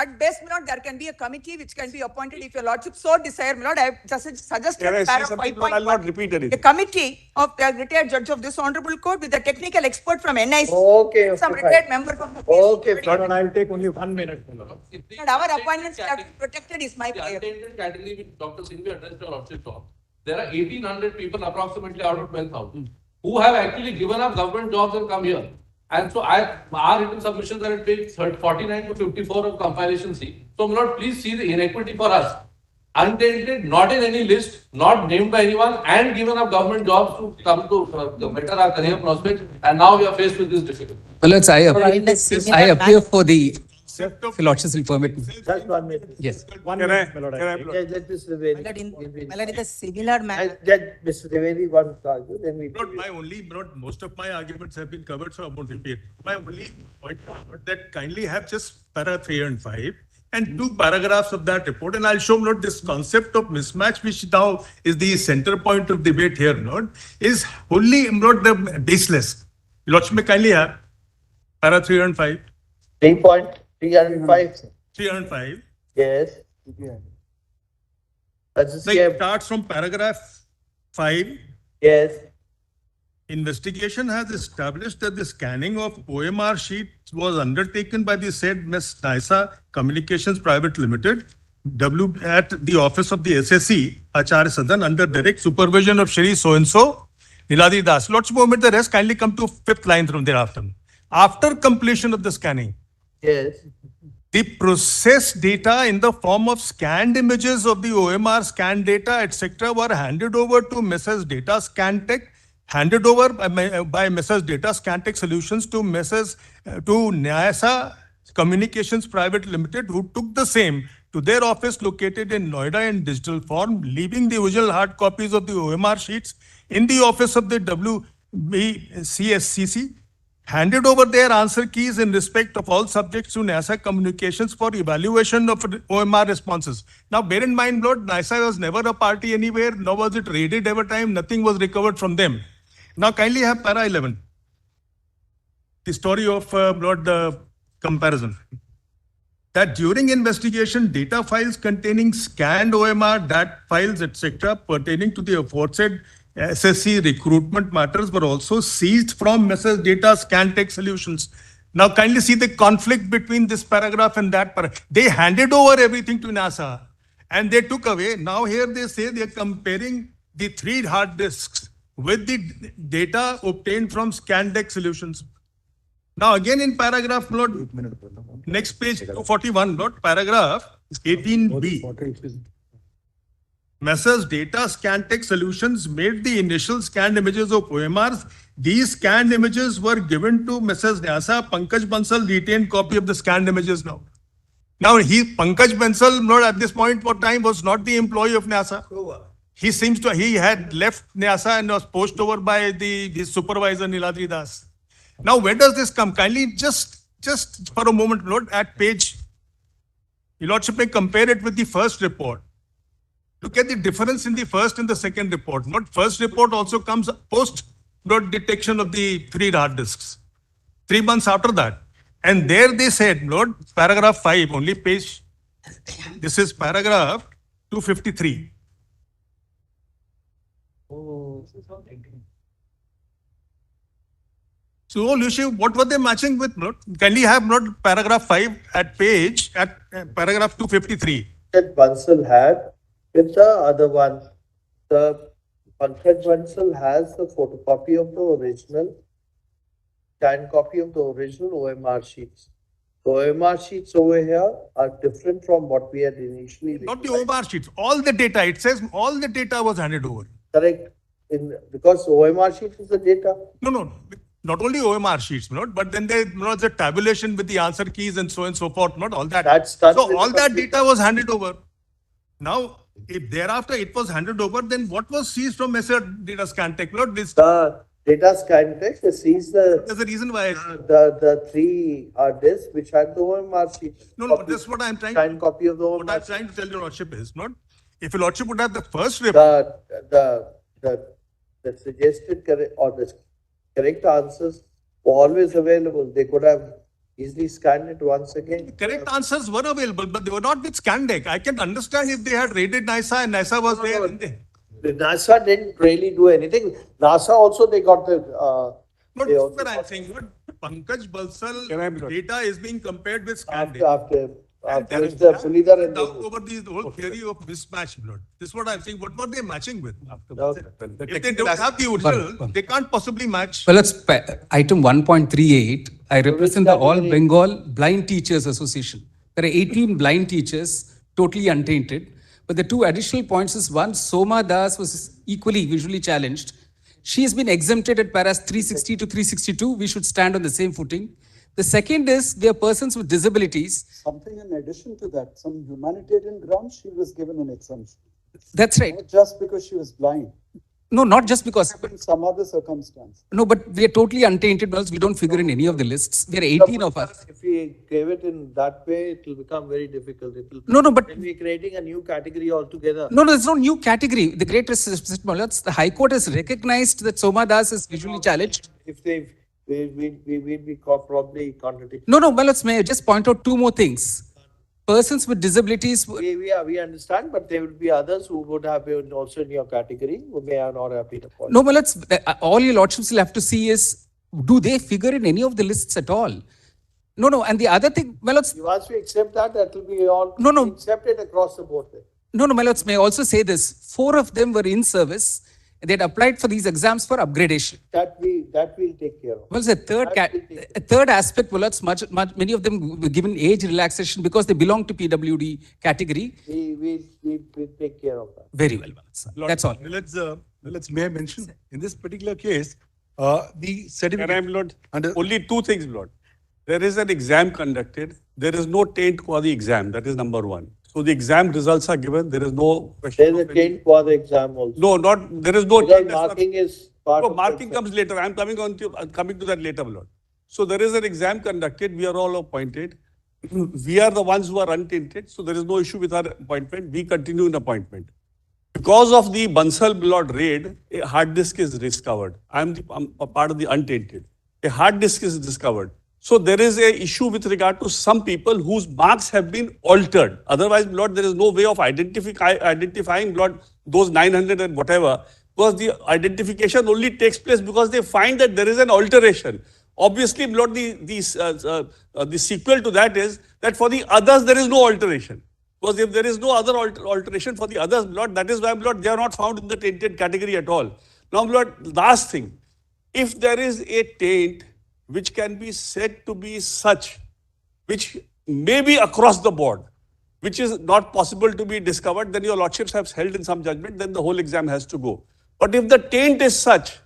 At best, my lord, there can be a committee which can be appointed if your lordship so desire, my lord. I have just suggested. Can I say para something? 5.1. I'll not repeat anything. A committee of the retired judge of this honorable court with a technical expert from NIC. Okay, Some okay, retired fine. member from the. Okay, Lord, I'll take only 1 minute. But our appointments have to be protected is my the prayer. untainted category which Dr. Singhvi addressed your lordship of, there are 1,800 people approximately out of 12,000 who have actually given up government jobs and come here. And so our written submissions are at page 49 to 54 of compilation C. So, my lord, please see the inequity for us. Untainted, not in any list, not named by anyone, and given up government jobs to come to better our career prospects. And now we are faced with this difficulty. Well, let's, I appear for the, if your lordship will permit me. Just 1 minute. Yes. Can I, my lord, Let Mr. My lord, in a similar manner. Let Mr. Trivedi wants to argue, then we. Most of my arguments have been covered, so I won't repeat. My only point was that kindly have just para 3 and 5 and 2 paragraphs of that report, and I'll show not this concept of mismatch, which now is the center point of debate here, not is wholly not the baseless. Lordship may kindly have para 3 and 5. 3.305. 305. Yes. That's the Like same. starts from paragraph 5. Yes. Investigation has established that the scanning of OMR sheets was undertaken by the said Ms. Naisa Communications Private Limited, at the office of the SSC, Acharya Sadan, under direct supervision of Shri So-and-so, Niladi Das. Lordship, omit the rest, kindly come to 5th line from thereafter. After completion of the scanning, Yes. the processed data in the form of scanned images of the OMR scanned data, etc., were handed over to Messrs. Data Scantech, handed over by Messrs. Data Scantech Solutions to NIASA Communications Private Limited, who took the same to their office located in Noida in digital form, leaving the original hard copies of the OMR sheets in the office of the WBCSCC, handed over their answer keys in respect of all subjects to NASA Communications for evaluation of OMR responses. Now, bear in mind, Lord, NASA was never a party anywhere, nor was it raided ever time, nothing was recovered from them. Now, kindly have para 11. The story of Lord, the comparison. That during investigation, data files containing scanned OMR, DAT files, etc., pertaining to the aforesaid SSC recruitment matters were also seized from Messrs. Data Scantech Solutions. Now, kindly see the conflict between this paragraph and that paragraph. They handed over everything to NASA and they took away. Now, here they say they are comparing the 3 hard disks with the data obtained from Scantech Solutions. Now, again in paragraph, Lord, next page 241, Lord, paragraph 18B. Messrs. Data Scantech Solutions made the initial scanned images of OMRs. These scanned images were given to Messrs. NASA. Pankaj Bansal retained copy of the scanned images now. Now, Pankaj Bansal, Lord, at this point of time was not the employee of NASA. He seems to, he had left NASA and was poached over by his supervisor, Niladri Das. Now, where does this come? Kindly just for a moment, Lord, at page, Your Lordship may compare it with the first report. Look at the difference in the first and the second report. Not first report also comes post detection of the 3 hard disks. 3 months after that. And there they said, Lord, paragraph 5, only page, this is paragraph 253. So, Lucy, what were they matching with? Can we have paragraph 5 at page, at paragraph 253? That Bansal had with the other one. The Pankaj Bansal has the photocopy of the original, scanned copy of the original OMR sheets. The OMR sheets over here are different from what we had initially. Not the OMR sheets, all the data. It says all the data was handed over. Correct. Because OMR sheets is the data. No. Not only OMR sheets, but then there's a tabulation with the answer keys and so forth, not all that. That's so all that data was handed over. Now, If thereafter it was handed over, then what was seized from Mr. Data Scantech? Lord, this, The data Scantech, they seized there's a reason why. the three disks which had the OMR sheet. No, but that's what I'm trying. Signed copy of the What I'm OMR. trying to tell your lordship is not, if your lordship would have the first report. The suggested correct or the correct answers were always available. They could have easily scanned it once again. Correct answers were available, but they were not with Scandec. I can understand if they had raided NASA and NASA was there. The NASA didn't really do anything. NASA also, they got the, But they that's also what I'm got- saying. But Pankaj Balsal data is being compared with Scandec. after Mr. Pulidhar and Doubt over the whole theory of mismatch, Lord. This is what I'm saying. What were they matching with? Okay. If they don't have the original, they can't possibly match. Well, it's item 1.38. I represent the All Bengal Blind Teachers Association. There are 18 blind teachers, totally untainted. But the two additional points is one, Soma Das was equally visually challenged. She has been exempted at paras 360 to 362. We should stand on the same footing. The second is there are persons with disabilities. Something in addition to that, some humanitarian grounds, she was given an exemption. That's right. Not just because she was blind. No, not just because. In some other circumstance. No, but we are totally untainted. We don't figure in any of the lists. There are 18 of us. If we gave it in that way, it will become very difficult. It will, No, but. Then we're creating a new category altogether. No, there's no new category. The Great the High Court has recognized that Soma Das is visually challenged. If they, we'd be probably contradicting. No, may I just point out two more things. Persons with disabilities. We understand, but there will be others who would have been also in your category who may have not have been appointed. No, all your lordships will have to see is, do they figure in any of the lists at all? No, and the other thing, Once we accept that, that will be all accepted across the board. No, may I also say this? 4 of them were in service. They had applied for these exams for upgradation. That we'll take care of. Well, the third aspect, many of them were given age relaxation because they belong to PWD category. We'll take care of that. Very well, that's all. May I mention, in this particular case, the certificate. Only two things, Lord. There is an exam conducted. There is no taint for the exam. That is number one. So the exam results are given. There is no question. There's a taint for the exam also. No, there is no taint. Marking is part of marking comes later. I'm coming to that later, Lord. So there is an exam conducted. We are all appointed. We are the ones who are untainted. So there is no issue with our appointment. We continue in appointment. Because of the Bansal Lord raid, a hard disk is discovered. I'm a part of the untainted. A hard disk is discovered. So there is a issue with regard to some people whose marks have been altered. Otherwise, Lord, there is no way of identifying, Lord, those 900 and whatever, because the identification only takes place because they find that there is an alteration. Obviously, Lord, the sequel to that is that for the others, there is no alteration. Because if there is no other alteration for the others, Lord, that is why, Lord, they are not found in the tainted category at all. Now, Lord, last thing, if there is a taint which can be said to be such, which may be across the board, which is not possible to be discovered, then your lordships have held in some judgment, then the whole exam has to go. But if the taint is such,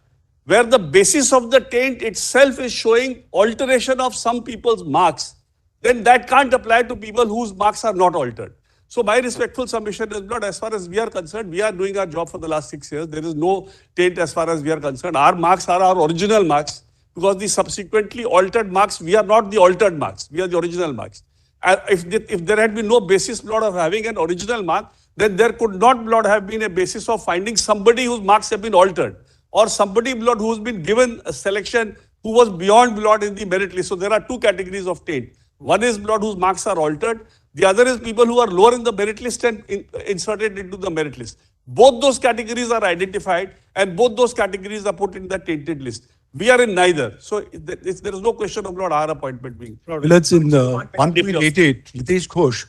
where the basis of the taint itself is showing alteration of some people's marks, then that can't apply to people whose marks are not altered. So my respectful submission is, Lord, as far as we are concerned, we are doing our job for the last 6 years. There is no taint as far as we are concerned. Our marks are our original marks. Because the subsequently altered marks, we are not the altered marks, we are the original marks. If there had been no basis, Lord, of having an original mark, then there could not, Lord, have been a basis of finding somebody whose marks have been altered, or somebody, Lord, who's been given a selection who was beyond, Lord, in the merit list. So there are two categories of taint. One is, Lord, whose marks are altered. The other is people who are lower in the merit list and inserted into the merit list. Both those categories are identified and both those categories are put in the tainted list. We are in neither. So there is no question of, Lord, our appointment being. Let's in 1.88, Nitish Ghosh.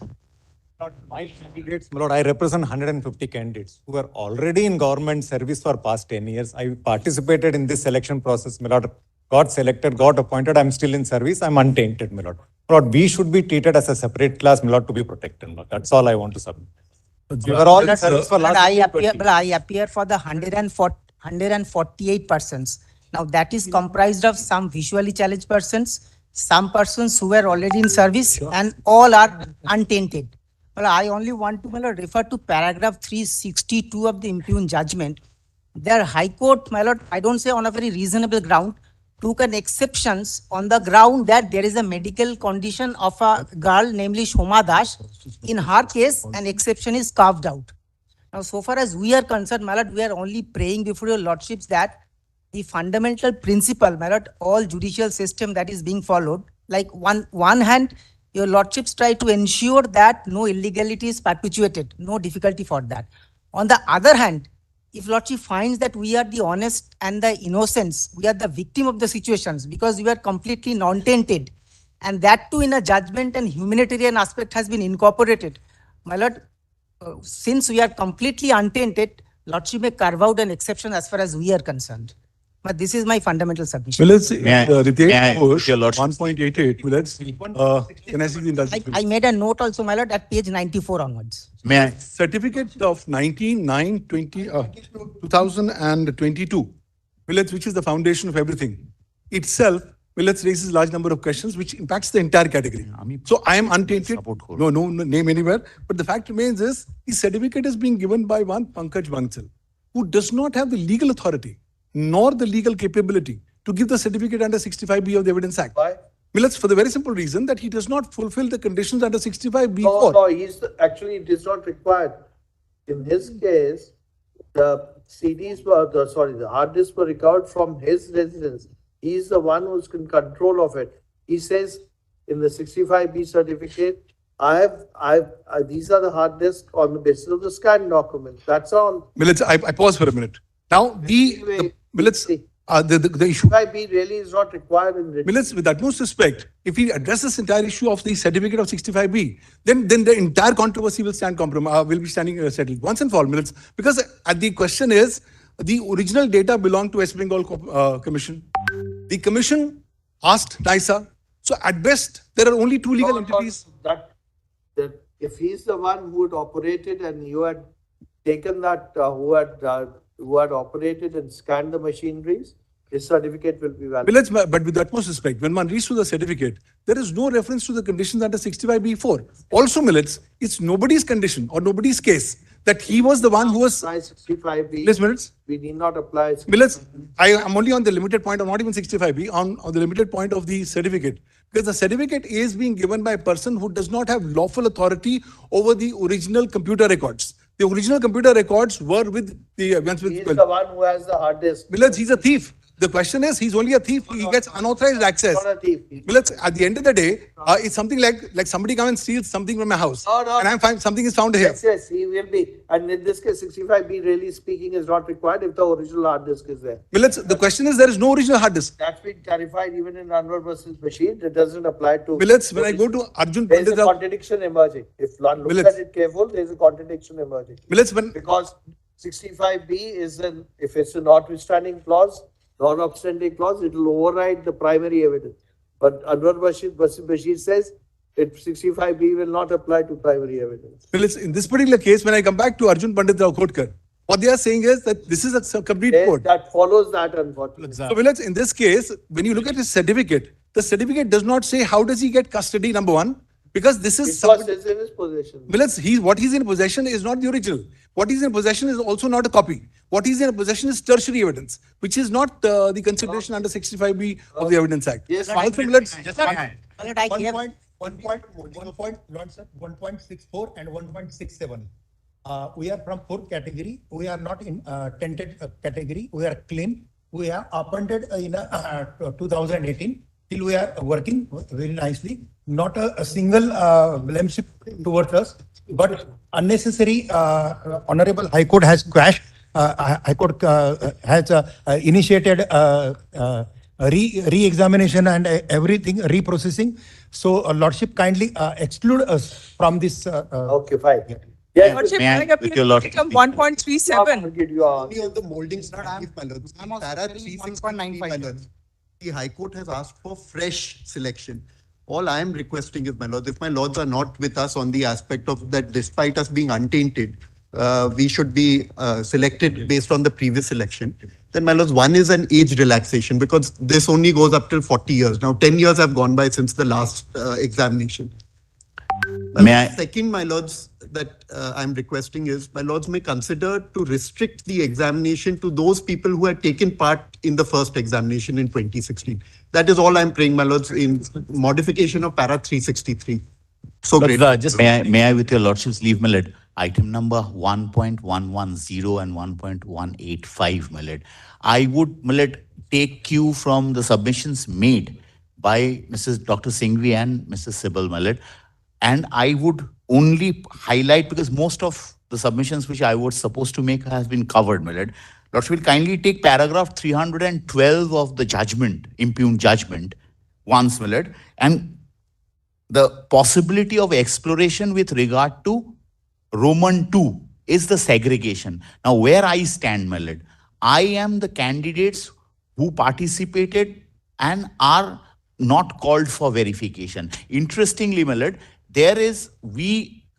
My candidates, my lord, I represent 150 candidates who are already in government service for past 10 years. I participated in this selection process, my lord. Got selected, got appointed. I'm still in service. I'm untainted, my lord. My lord, we should be treated as a separate class, my lord, to be protected. My lord. That's all I want to submit. We were all in service for last. I appear for the 148 persons. Now that is comprised of some visually challenged persons, some persons who were already in service, and all are untainted. Well, I only want to refer to paragraph 362 of the impugned judgment. Their High Court, my lord, I don't say on a very reasonable ground, took an exceptions on the ground that there is a medical condition of a girl, namely Shoma Das. In her case, an exception is carved out. Now, so far as we are concerned, my lord, we are only praying before your lordships that the fundamental principle, my lord, all judicial system that is being followed, like one hand, your lordships try to ensure that no illegality is perpetuated, no difficulty for that. On the other hand, if lordship finds that we are the honest and the innocents, we are the victim of the situations because we are completely non-tainted, and that too in a judgment and humanitarian aspect has been incorporated. My lord, since we are completely untainted, lordship may carve out an exception as far as we are concerned. But this is my fundamental submission. Well, let's see, Ritesh Ghosh, 1.88, well, let's, can I see the indulgence? I made a note also, my lord, at page 94 onwards. May I? Certificate of 2022, Millets, which is the foundation of everything, itself, Millets raises large number of questions which impacts the entire category. So I am untainted, no name anywhere, but the fact remains is, the certificate is being given by one Pankaj Bansal, who does not have the legal authority nor the legal capability to give the certificate under 65B of the Evidence Act. Why? Millets, for the very simple reason that he does not fulfill the conditions under 65B4. No, actually it is not required. In his case, the CDs were, the hard disks were recovered from his residence. He is the one who's in control of it. He says in the 65B certificate, these are the hard disks on the basis of the scanned documents. That's all. Millets, I pause for a minute. Now, Millets, the issue. 65B really is not required in written. Millets, with utmost respect, if he addresses this entire issue of the certificate of 65B, then the entire controversy will stand will be standing settled once and for all, Millets. Because the question is, the original data belonged to West Bengal Commission. The Commission asked NISA. So at best, there are only two legal entities. That if he's the one who had operated and you had taken that, who had operated and scanned the machineries, his certificate will be valid. But with utmost respect, when one reads to the certificate, there is no reference to the conditions under 65B4. Also, Millets, it's nobody's condition or nobody's case that he was the one who was... 65B. Millets. We need not apply. Millets, I am only on the limited point of not even 65B, on the limited point of the certificate. Because the certificate is being given by a person who does not have lawful authority over the original computer records. The original computer records were with the... He is the one who has the hard disk. Millets, he's a thief. The question is, he's only a thief. He gets unauthorized access. Not a thief. Millets, at the end of the day, it's something like somebody come and steals something from my house. And something is found here. Yes, he will be. And in this case, 65B, really speaking, is not required if the original hard disk is there. Millets, the question is, there is no original hard disk. That's been clarified even in Anwar versus Bashir. It doesn't apply to... Millets, when I go to Arjun... There is a contradiction emerging. If one looks at it careful, there is a contradiction emerging. Millets, because 65B is if it's a notwithstanding clause, non-obstanding clause, it will override the primary evidence. But Anwar Bashir says 65B will not apply to primary evidence. Millets, in this particular case, when I come back to Arjun Pandit Rao Khotkar, what they are saying is that this is a complete code. That follows that, unfortunately. So, Millets, in this case, when you look at his certificate, the certificate does not say how does he get custody, number one, because this is... Because it's in his possession. Millets, what he's in possession is not the original. What he's in possession is also not a copy. What he's in possession is tertiary evidence, which is not the consideration under 65B of the Evidence Act. Yes, also, Millets... 1.64 and 1.67. We are from 4th category. We are not in tainted category. We are clean. We are appointed in 2018. Till we are working very nicely. Not a single blameship towards us, but unnecessary. Honorable High Court has quashed. High Court has initiated re-examination and everything, reprocessing. So, Lordship, kindly exclude us from this. Okay, fine. Yes, Lordship, with your Lordship. 1.37. Only on the moldings. I'm on 1.95. The High Court has asked for fresh selection. All I am requesting is, my lords, if my lords are not with us on the aspect of that, despite us being untainted, we should be selected based on the previous election. Then, my lords, one is an age relaxation because this only goes up till 40 years. Now, 10 years have gone by since the last examination. Second, my lords, that I'm requesting is, my lords may consider to restrict the examination to those people who had taken part in the first examination in 2016. That is all I'm praying, my lords, in modification of para 363. So great. Just may I, with your lordship's leave, my lord, item number 1.110 and 1.185, my lord. I would, my lord, take cue from the submissions made by Mrs. Dr. Singhvi and Mrs. Sybil, my lord. And I would only highlight, because most of the submissions which I was supposed to make has been covered, my lord. Lordship will kindly take paragraph 312 of the judgment, impugned judgment, once, my lord, and the possibility of exploration with regard to Roman 2 is the segregation. Now, where I stand, my lord, I am the candidates who participated and are not called for verification. Interestingly, my lord, there is,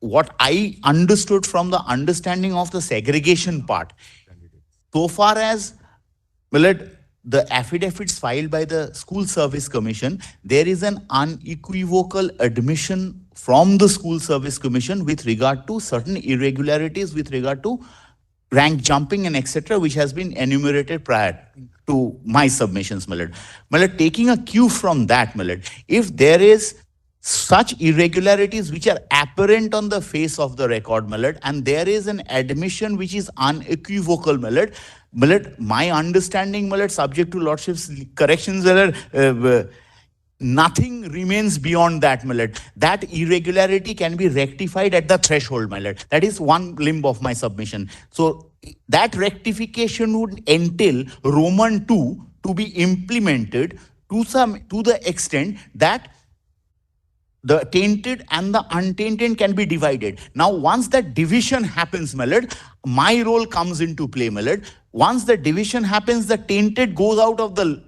what I understood from the understanding of the segregation part, so far as, my lord, the affidavits filed by the School Service Commission, there is an unequivocal admission from the School Service Commission with regard to certain irregularities with regard to rank jumping and etc., which has been enumerated prior to my submissions, my lord. My lord, taking a cue from that, my lord, if there is such irregularities which are apparent on the face of the record, my lord, and there is an admission which is unequivocal, my lord, my understanding, my lord, subject to lordship's corrections, my lord, nothing remains beyond that, my lord. That irregularity can be rectified at the threshold, my lord. That is one limb of my submission. So that rectification would entail Roman 2 to be implemented to the extent that the tainted and the untainted can be divided. Now, once that division happens, my lord, my role comes into play, my lord. Once the division happens, the tainted goes out of the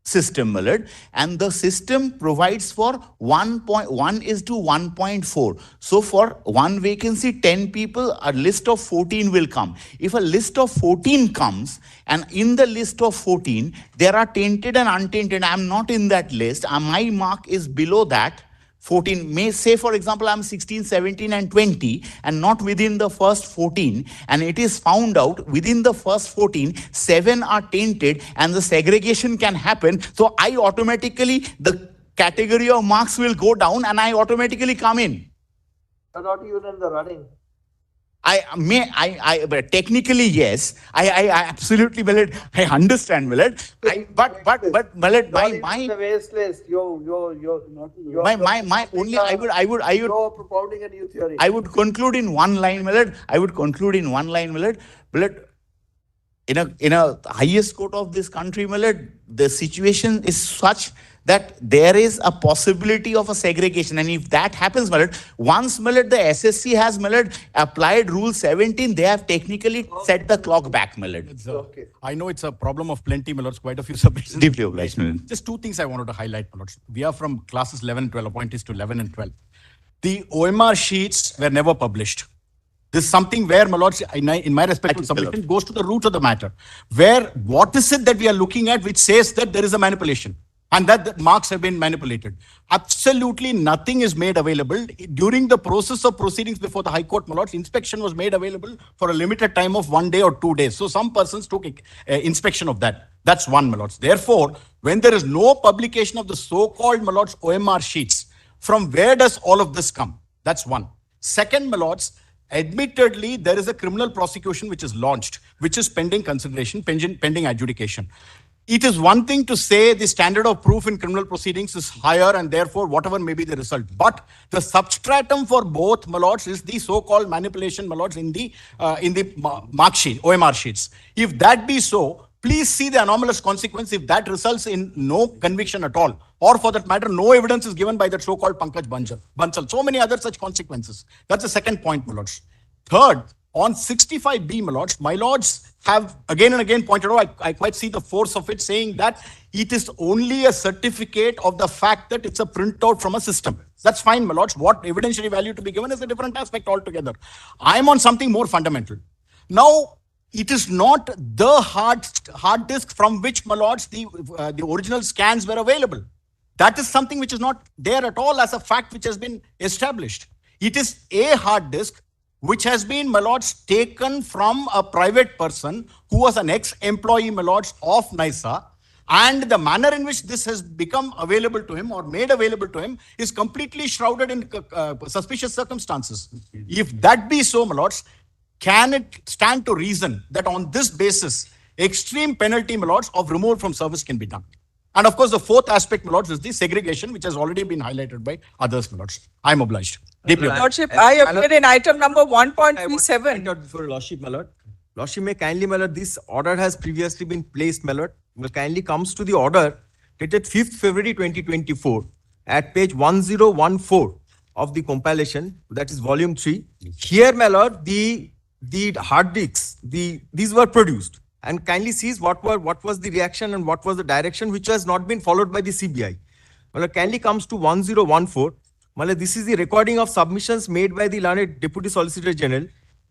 system, my lord, and the system provides for 1:1:1. So for one vacancy, 10 people, a list of 14 will come. If a list of 14 comes, and in the list of 14, there are tainted and untainted, I'm not in that list, and my mark is below that, 14, may say, for example, I'm 16, 17, and 20, and not within the first 14, and it is found out within the first 14, 7 are tainted, and the segregation can happen. So I automatically, the category of marks will go down, and I automatically come in. You're not even in the running. But technically, yes. I absolutely, Millet, I understand, Millet. But, Millet, my the waste list. You're propounding a new theory. I would conclude in one line, Millet. Millet, in a highest court of this country, Millet, the situation is such that there is a possibility of a segregation. And if that happens, Millet, once, Millet, the SSC has, Millet, applied Rule 17, they have technically set the clock back, Millet. Okay. I know it's a problem of plenty, Millet, quite a few submissions. Deeply obliged, Millet. Just two things I wanted to highlight, Millet. We are from classes 11 and 12, appointees to 11 and 12. The OMR sheets were never published. This is something where, my lords, in my respectful submission, goes to the root of the matter. Where, what is it that we are looking at which says that there is a manipulation? And that the marks have been manipulated. Absolutely nothing is made available. During the process of proceedings before the High Court, my lords, inspection was made available for a limited time of 1 day or 2 days. So some persons took inspection of that. That's one, my lords. Therefore, when there is no publication of the so-called, my lords, OMR sheets, from where does all of this come? That's one. Second, my lords, admittedly, there is a criminal prosecution which is launched, which is pending consideration, pending adjudication. It is one thing to say the standard of proof in criminal proceedings is higher and therefore whatever may be the result. But the substratum for both, my lords, is the so-called manipulation, my lords, in the mark sheet, OMR sheets. If that be so, please see the anomalous consequence if that results in no conviction at all. Or for that matter, no evidence is given by that so-called Pankaj Bansal. So many other such consequences. That's the second point, my lords. Third, on 65B, my lords have again and again pointed out, I quite see the force of it, saying that it is only a certificate of the fact that it's a printout from a system. That's fine, my lords. What evidentiary value to be given is a different aspect altogether. I'm on something more fundamental. Now, it is not the hard disk from which, my lords, the original scans were available. That is something which is not there at all as a fact which has been established. It is a hard disk which has been, my lords, taken from a private person who was an ex-employee, my lords, of NISA. And the manner in which this has become available to him or made available to him is completely shrouded in suspicious circumstances. If that be so, my lords, can it stand to reason that on this basis, extreme penalty, my lords, of removal from service can be done? And of course, the fourth aspect, my lords, is the segregation, which has already been highlighted by others, my lords. I'm obliged. Deeply obliged. Lordship, I appear in item number 1.37. Before Lordship, my lord. Lordship, may kindly, my lord, this order has previously been placed, my lord. Will kindly comes to the order dated 5th February 2024 at page 1014 of the compilation, that is volume 3. Here, my lord, the hard disks, these were produced, and kindly sees what was the reaction and what was the direction which has not been followed by the CBI. My lord, kindly comes to 1014. My lord, this is the recording of submissions made by the learned Deputy Solicitor General.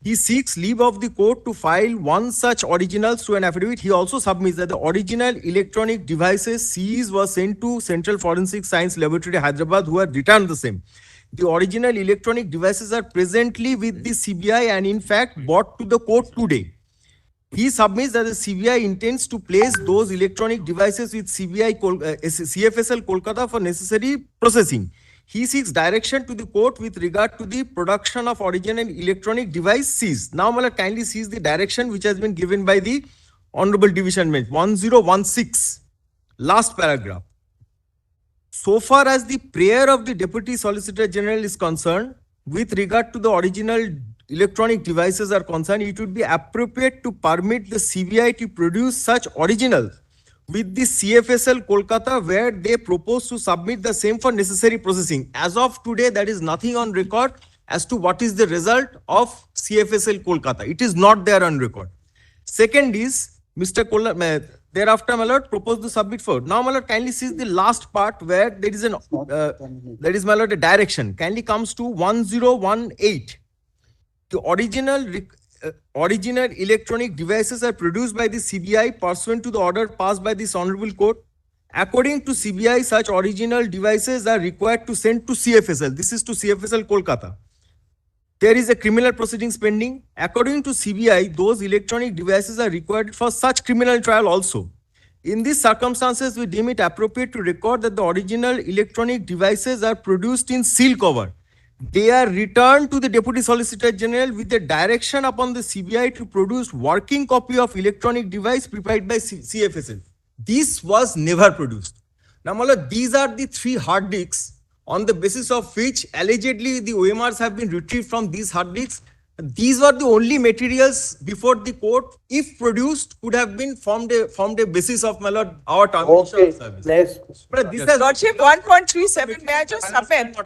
He seeks leave of the court to file one such originals to an affidavit. He also submits that the original electronic devices seized were sent to Central Forensic Science Laboratory, Hyderabad, who have returned the same. The original electronic devices are presently with the CBI and in fact brought to the court today. He submits that the CBI intends to place those electronic devices with CFSL Kolkata for necessary processing. He seeks direction to the court with regard to the production of original electronic device seized. Now, Mala kindly sees the direction which has been given by the Honorable Division Bench. 1016, last paragraph. So far as the prayer of the Deputy Solicitor General is concerned, with regard to the original electronic devices are concerned, it would be appropriate to permit the CBI to produce such originals with the CFSL Kolkata, where they propose to submit the same for necessary processing. As of today, there is nothing on record as to what is the result of CFSL Kolkata. It is not there on record. Second is, Mr. Thereafter, my lord, proposed to submit forward. Now, my lord, kindly sees the last part where there is an, my lord, a direction. Kindly comes to 1018. The original electronic devices are produced by the CBI pursuant to the order passed by this honorable court. According to CBI, such original devices are required to send to CFSL. This is to CFSL Kolkata. There is a criminal proceedings pending. According to CBI, those electronic devices are required for such criminal trial also. In these circumstances, we deem it appropriate to record that the original electronic devices are produced in seal cover. They are returned to the Deputy Solicitor General with a direction upon the CBI to produce working copy of electronic device prepared by CFSL. This was never produced. Now, Mala, these are the 3 hard disks on the basis of which allegedly the OMRs have been retrieved from these hard disks. These were the only materials before the court, if produced, could have been formed a basis of, my lord, our termination of service. But this is Lordship 1.37, may I just submit?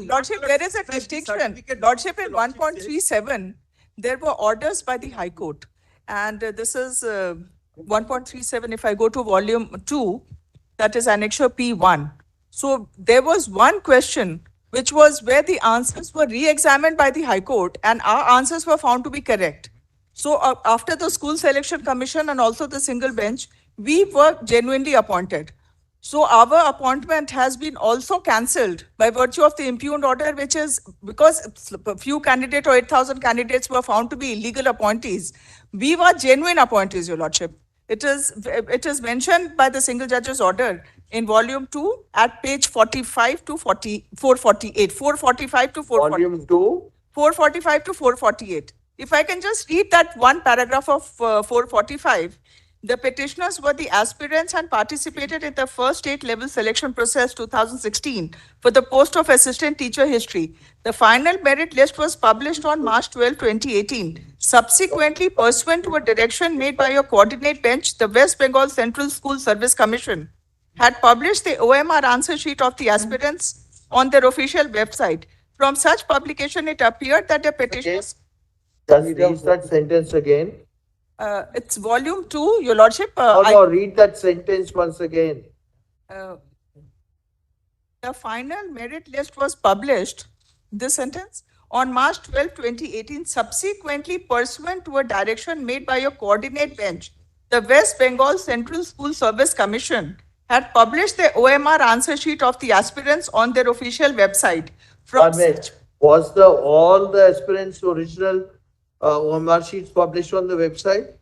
Lordship, there is a distinction. Lordship, in 1.37, there were orders by the High Court. And this is 1.37, if I go to volume 2, that is annexure P1. So there was one question which was where the answers were re-examined by the High Court and our answers were found to be correct. So after the School Selection Commission and also the single bench, we were genuinely appointed. So our appointment has been also cancelled by virtue of the impugned order, which is because a few candidates or 8,000 candidates were found to be illegal appointees. We were genuine appointees, Your Lordship. It is mentioned by the single judge's order in volume 2 at page 45 to 448. 445 to 448. Volume 2? 445 to 448. If I can just read that one paragraph of 445, the petitioners were the aspirants and participated in the first state-level selection process 2016 for the post of assistant teacher history. The final merit list was published on March 12, 2018. Subsequently, pursuant to a direction made by a coordinate bench, the West Bengal Central School Service Commission had published the OMR answer sheet of the aspirants on their official website. From such publication, it appeared that the petitioners... Just read that sentence again. It's volume 2, Your Lordship. Read that sentence once again. The final merit list was published, this sentence, on March 12, 2018, subsequently pursuant to a direction made by a coordinate bench. The West Bengal Central School Service Commission had published the OMR answer sheet of the aspirants on their official website. Was all the aspirants' original OMR sheets published on the website?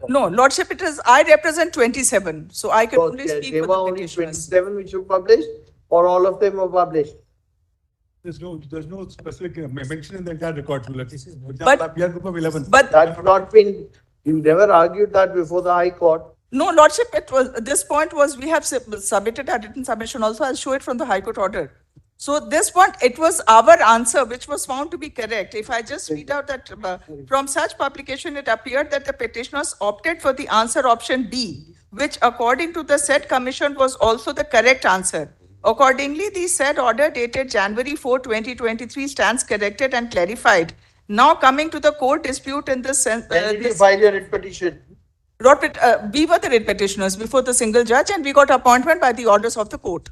No, Lordship, it is, I represent 27, so I can only speak There for were the only petitioners. 27 which were published, or all of them were published? There's no specific mention in the entire record. But- We are group of 11. But That's not been, you never argued that before the High Court. no, Lordship, it was, this point was, we have submitted a written submission also, I'll show it from the High Court order. So this point, it was our answer which was found to be correct. If I just read out that from such publication, it appeared that the petitioners opted for the answer option D, which according to the said commission was also the correct answer. Accordingly, the said order dated January 4, 2023 stands corrected and clarified. Now coming to the court dispute in this sense. When did you file your writ petition? We were the writ petitioners before the single judge and we got appointment by the orders of the court.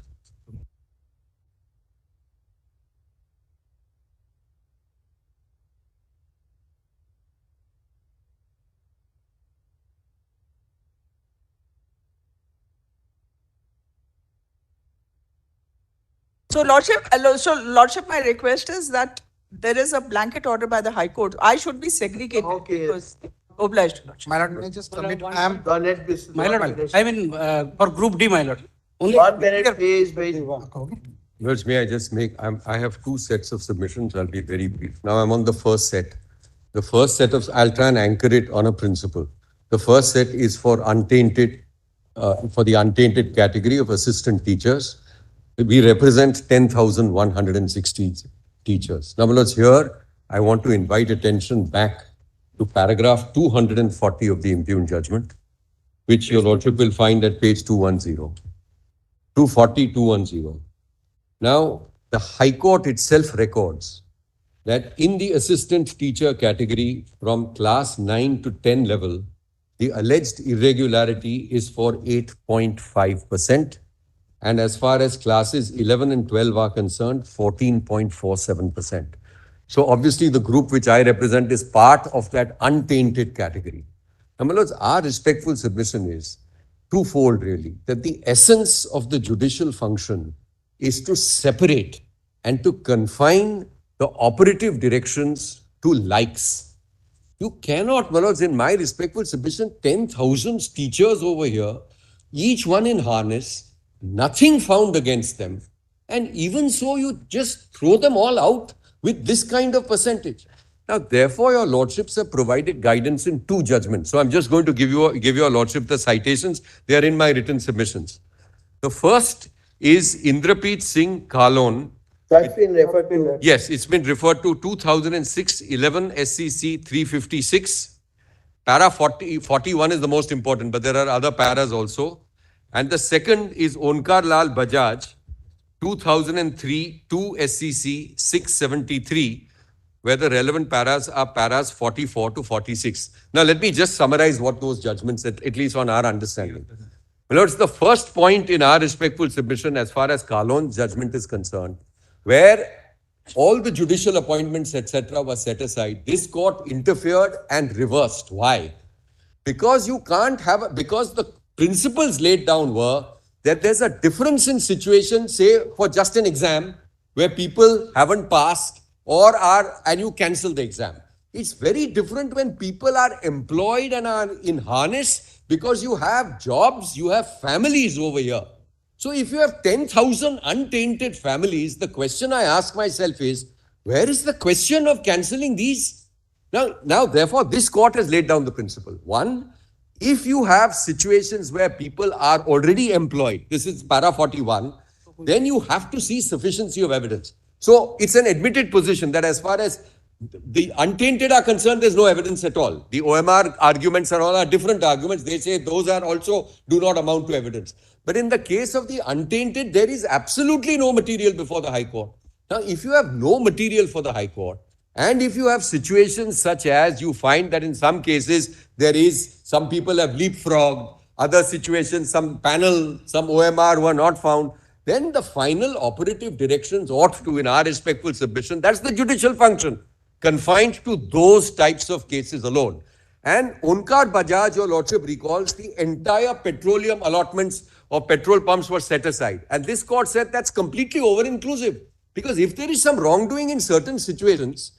So Lordship, my request is that there is a blanket order by the High Court. I should be segregated. Okay. Because obliged, Lordship. My lord, may I just submit, Go ahead, Mr. my lord, I mean, for group D, my lord. Only 1 minute, please, wait. Lords, may I just make, I have two sets of submissions, I'll be very brief. Now I'm on the first set. The first set of, I'll try and anchor it on a principle. The first set is for untainted, for the untainted category of assistant teachers. We represent 10,160 teachers. Now, Lords, here I want to invite attention back to paragraph 240 of the impugned judgment, which your Lordship will find at page 210. 240, 210. Now, the High Court itself records that in the assistant teacher category from class 9 to 10 level, the alleged irregularity is for 8.5%. And as far as classes 11 and 12 are concerned, 14.47%. So obviously the group which I represent is part of that untainted category. Now, my lords, our respectful submission is twofold really, that the essence of the judicial function is to separate and to confine the operative directions to likes. You cannot, my lords, in my respectful submission, 10,000 teachers over here, each one in harness, nothing found against them. And even so, you just throw them all out with this kind of percentage. Now, therefore, your lordships have provided guidance in two judgments. So I'm just going to give your lordship the citations. They are in my written submissions. The first is Indrapreet Singh Kalon. That's been referred to. Yes, it's been referred to 2006-11 SCC 356. Para 41 is the most important, but there are other paras also. And the second is Onkar Lal Bajaj, 2003 2 SCC 673, where the relevant paras are paras 44 to 46. Now, let me just summarize what those judgments said, at least on our understanding. My lords, the first point in our respectful submission as far as Kalon's judgment is concerned, where all the judicial appointments, etc., were set aside, this court interfered and reversed. Why? Because you can't have, because the principles laid down were that there's a difference in situation, say, for just an exam, where people haven't passed or are, and you cancel the exam. It's very different when people are employed and are in harness because you have jobs, you have families over here. So if you have 10,000 untainted families, the question I ask myself is, where is the question of cancelling these? Now, therefore, this court has laid down the principle. One, if you have situations where people are already employed, this is para 41, then you have to see sufficiency of evidence. So it's an admitted position that as far as the untainted are concerned, there's no evidence at all. The OMR arguments and all are different arguments. They say those are also do not amount to evidence. But in the case of the untainted, there is absolutely no material before the High Court. Now, if you have no material for the High Court, and if you have situations such as you find that in some cases there is, some people have leapfrogged, other situations, some panel, some OMR were not found, then the final operative directions ought to, in our respectful submission, that's the judicial function, confined to those types of cases alone. And Onkar Bajaj, your lordship recalls, the entire petroleum allotments of petrol pumps were set aside. And this court said that's completely over-inclusive. Because if there is some wrongdoing in certain situations,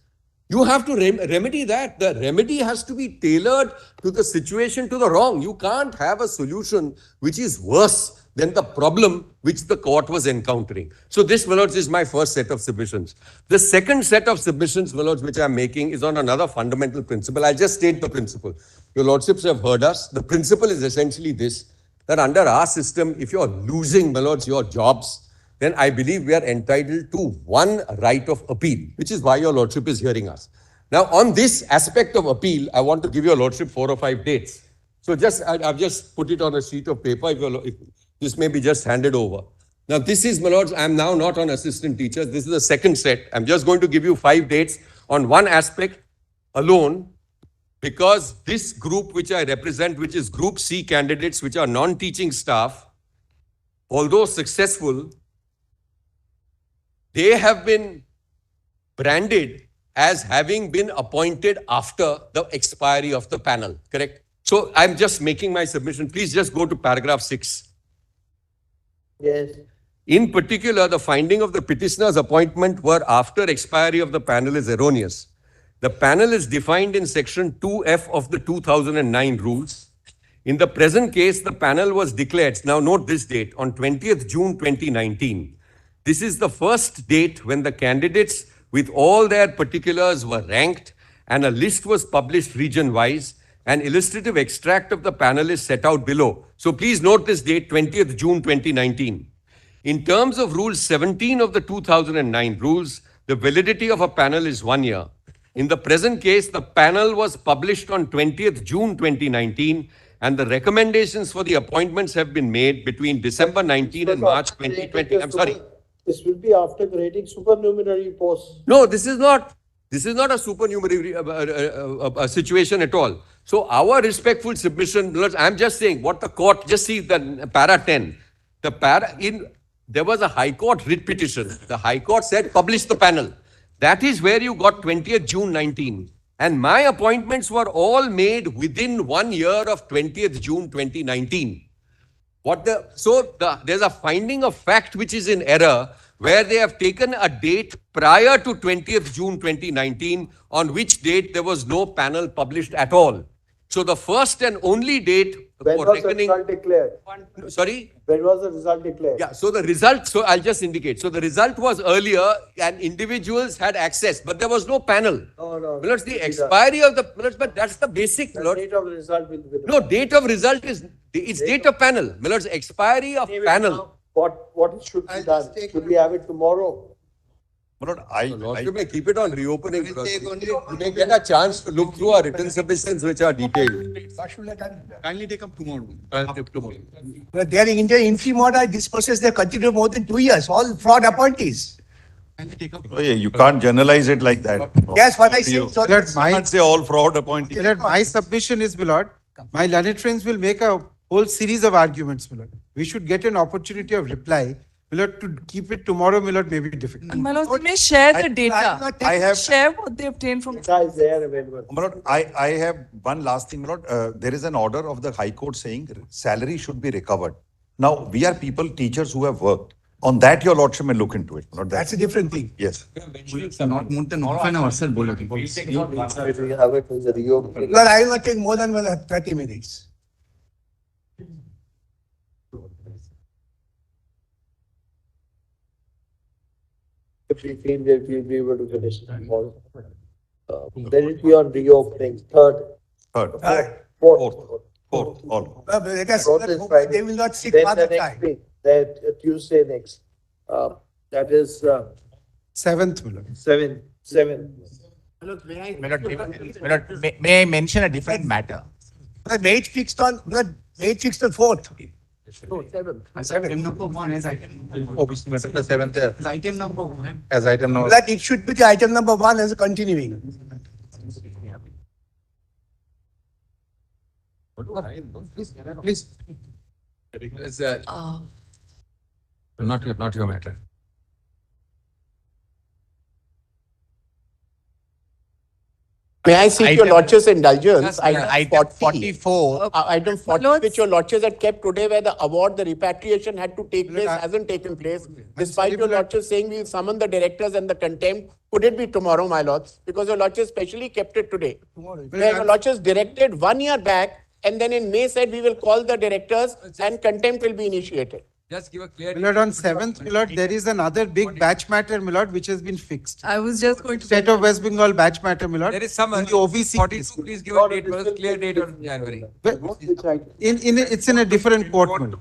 you have to remedy that. The remedy has to be tailored to the situation, to the wrong. You can't have a solution which is worse than the problem which the court was encountering. So this, my lords, is my first set of submissions. The second set of submissions, my lords, which I'm making is on another fundamental principle. I'll just state the principle. Your lordships have heard us. The principle is essentially this, that under our system, if you're losing, my lords, your jobs, then I believe we are entitled to one right of appeal, which is why your lordship is hearing us. Now, on this aspect of appeal, I want to give your lordship 4 or 5 dates. So I've just put it on a sheet of paper. If this may be just handed over. Now, this is, my lords, I'm now not on assistant teachers. This is the second set. I'm just going to give you 5 dates on one aspect alone, because this group which I represent, which is Group C candidates, which are non-teaching staff, although successful, they have been branded as having been appointed after the expiry of the panel, correct? So I'm just making my submission. Please just go to paragraph 6. Yes. In particular, the finding of the petitioner's appointment were after expiry of the panel is erroneous. The panel is defined in section 2F of the 2009 rules. In the present case, the panel was declared, now note this date, on 20th June 2019. This is the first date when the candidates with all their particulars were ranked and a list was published region-wise. An illustrative extract of the panel is set out below. So please note this date, 20th June 2019. In terms of Rule 17 of the 2009 rules, the validity of a panel is 1 year. In the present case, the panel was published on 20th June 2019 and the recommendations for the appointments have been made between December 19 and March 2020. I'm sorry. This will be after creating supernumerary posts. No, this is not a supernumerary situation at all. So our respectful submission, I'm just saying what the court, just see the para 10. There was a High Court writ petition. The High Court said, publish the panel. That is where you got 20th June 19. And my appointments were all made within 1 year of 20th June 2019. There's a finding of fact which is in error where they have taken a date prior to 20th June 2019 on which date there was no panel published at all. So the first and only date When for was the reckoning... result declared? Sorry? When was the result declared? Yeah, so the result, so I'll just indicate. So the result was earlier and individuals had access, but there was no panel. No. Millards, the expiry of the... Millards, but that's the basic... The date of the result will be... No, date of result is... It's date of panel. Millards, expiry of panel. What should be done? Should we have it tomorrow? You may keep it on reopening. You may get a chance to look through our written submissions which are detailed. Kindly take up tomorrow. But they are in the interim order. This process they continue more than 2 years. All fraud appointees. You can't generalize it like that. Yes, what I said. So That's You can't say all fraud appointees. My submission is, my lord, my learned friends will make a whole series of arguments, my lord. We should get an opportunity of reply. My lord, to keep it tomorrow, my lord, may be difficult. My lord, you may share the data. I have... Share what they obtained from. Data is there available. My lord, I have one last thing, my lord. There is an order of the High Court saying salary should be recovered. Now, we are people, teachers who have worked. On that, your lordship may look into it. That's a different thing. Yes. Not more than 1 hour, sir. If we have it in the reopening. Well, I will not take more than 30 minutes. If we feel that we'll be able to finish it tomorrow. Then it will be on reopening. Third. Fourth. Let us, Fourth is Friday. they will not seek Then further the next time. week, that Tuesday next. That is 7th, my lord. 7. May I mention a different matter? The date fixed on 4th. No, 7. Item number 1 is item. The 7th there. Item number 1. As item number. That it should be the item number 1 as a continuing. Please. Not your matter. May I seek your lordship's indulgence? Yes, Item 44, item 40, Lords- which your lordship had kept today, where the award, the repatriation had to take place, hasn't taken place. Despite your lordship saying we'll summon the directors and the contempt, could it be tomorrow, my lords? Because your lordship specially kept it today. Where your lordship directed 1 year back, and then in May said we will call the directors and contempt will be initiated. Just give a clear. Milord, on 7th, Milord, there is another big batch matter, Milord, which has been fixed. I was just going to. State of West Bengal batch matter, Milord. There is some in the OVC. 42, please give a date, clear date on January. It's in a different court, Milord.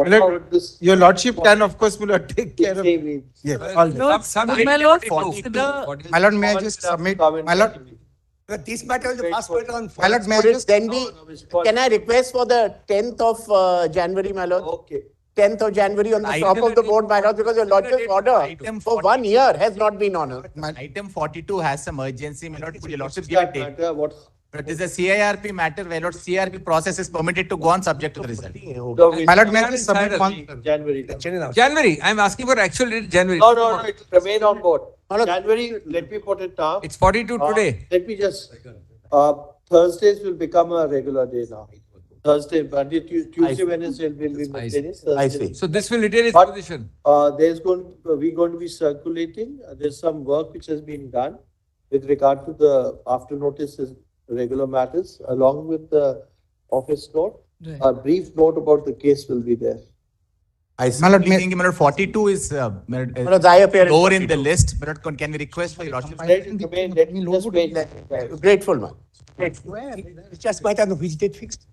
Milord, your lordship can, of course, Milord, take care of. Yes, all Lord, that. my lord, consider. My Lord, may I just submit, my Lord, But this matter is the first matter on. my Lord, may I Could it just, then be, can I request for the 10th of January, my lord? Okay. 10th of January on the top of the board, my lord, because your lordship's order for 1 year has not been honored. Item 42 has some urgency, my lord. Could your lordship give That a date? matter, what? It is a CIRP matter, where lord CIRP process is permitted to go on subject to the result. my Lord, may I just submit one? January. January, I'm asking for actual date, January. No, it will remain on board. January, let me put it down. It's 42 today. Let me just, Thursdays will become a regular day now. Thursday, Monday, Tuesday, Wednesday will be maintenance. I see. So this will retain its But, position. we're going to be circulating. There's some work which has been done with regard to the after notices, regular matters, along with the office note. A brief note about the case will be there. I see. My lord, may- Thinking, my lord, 42 is Lord, I appear in lower in 42. the list. My lord, can we request for your lordship? Let me just wait. Grateful, man. It's just matter of which date fixed.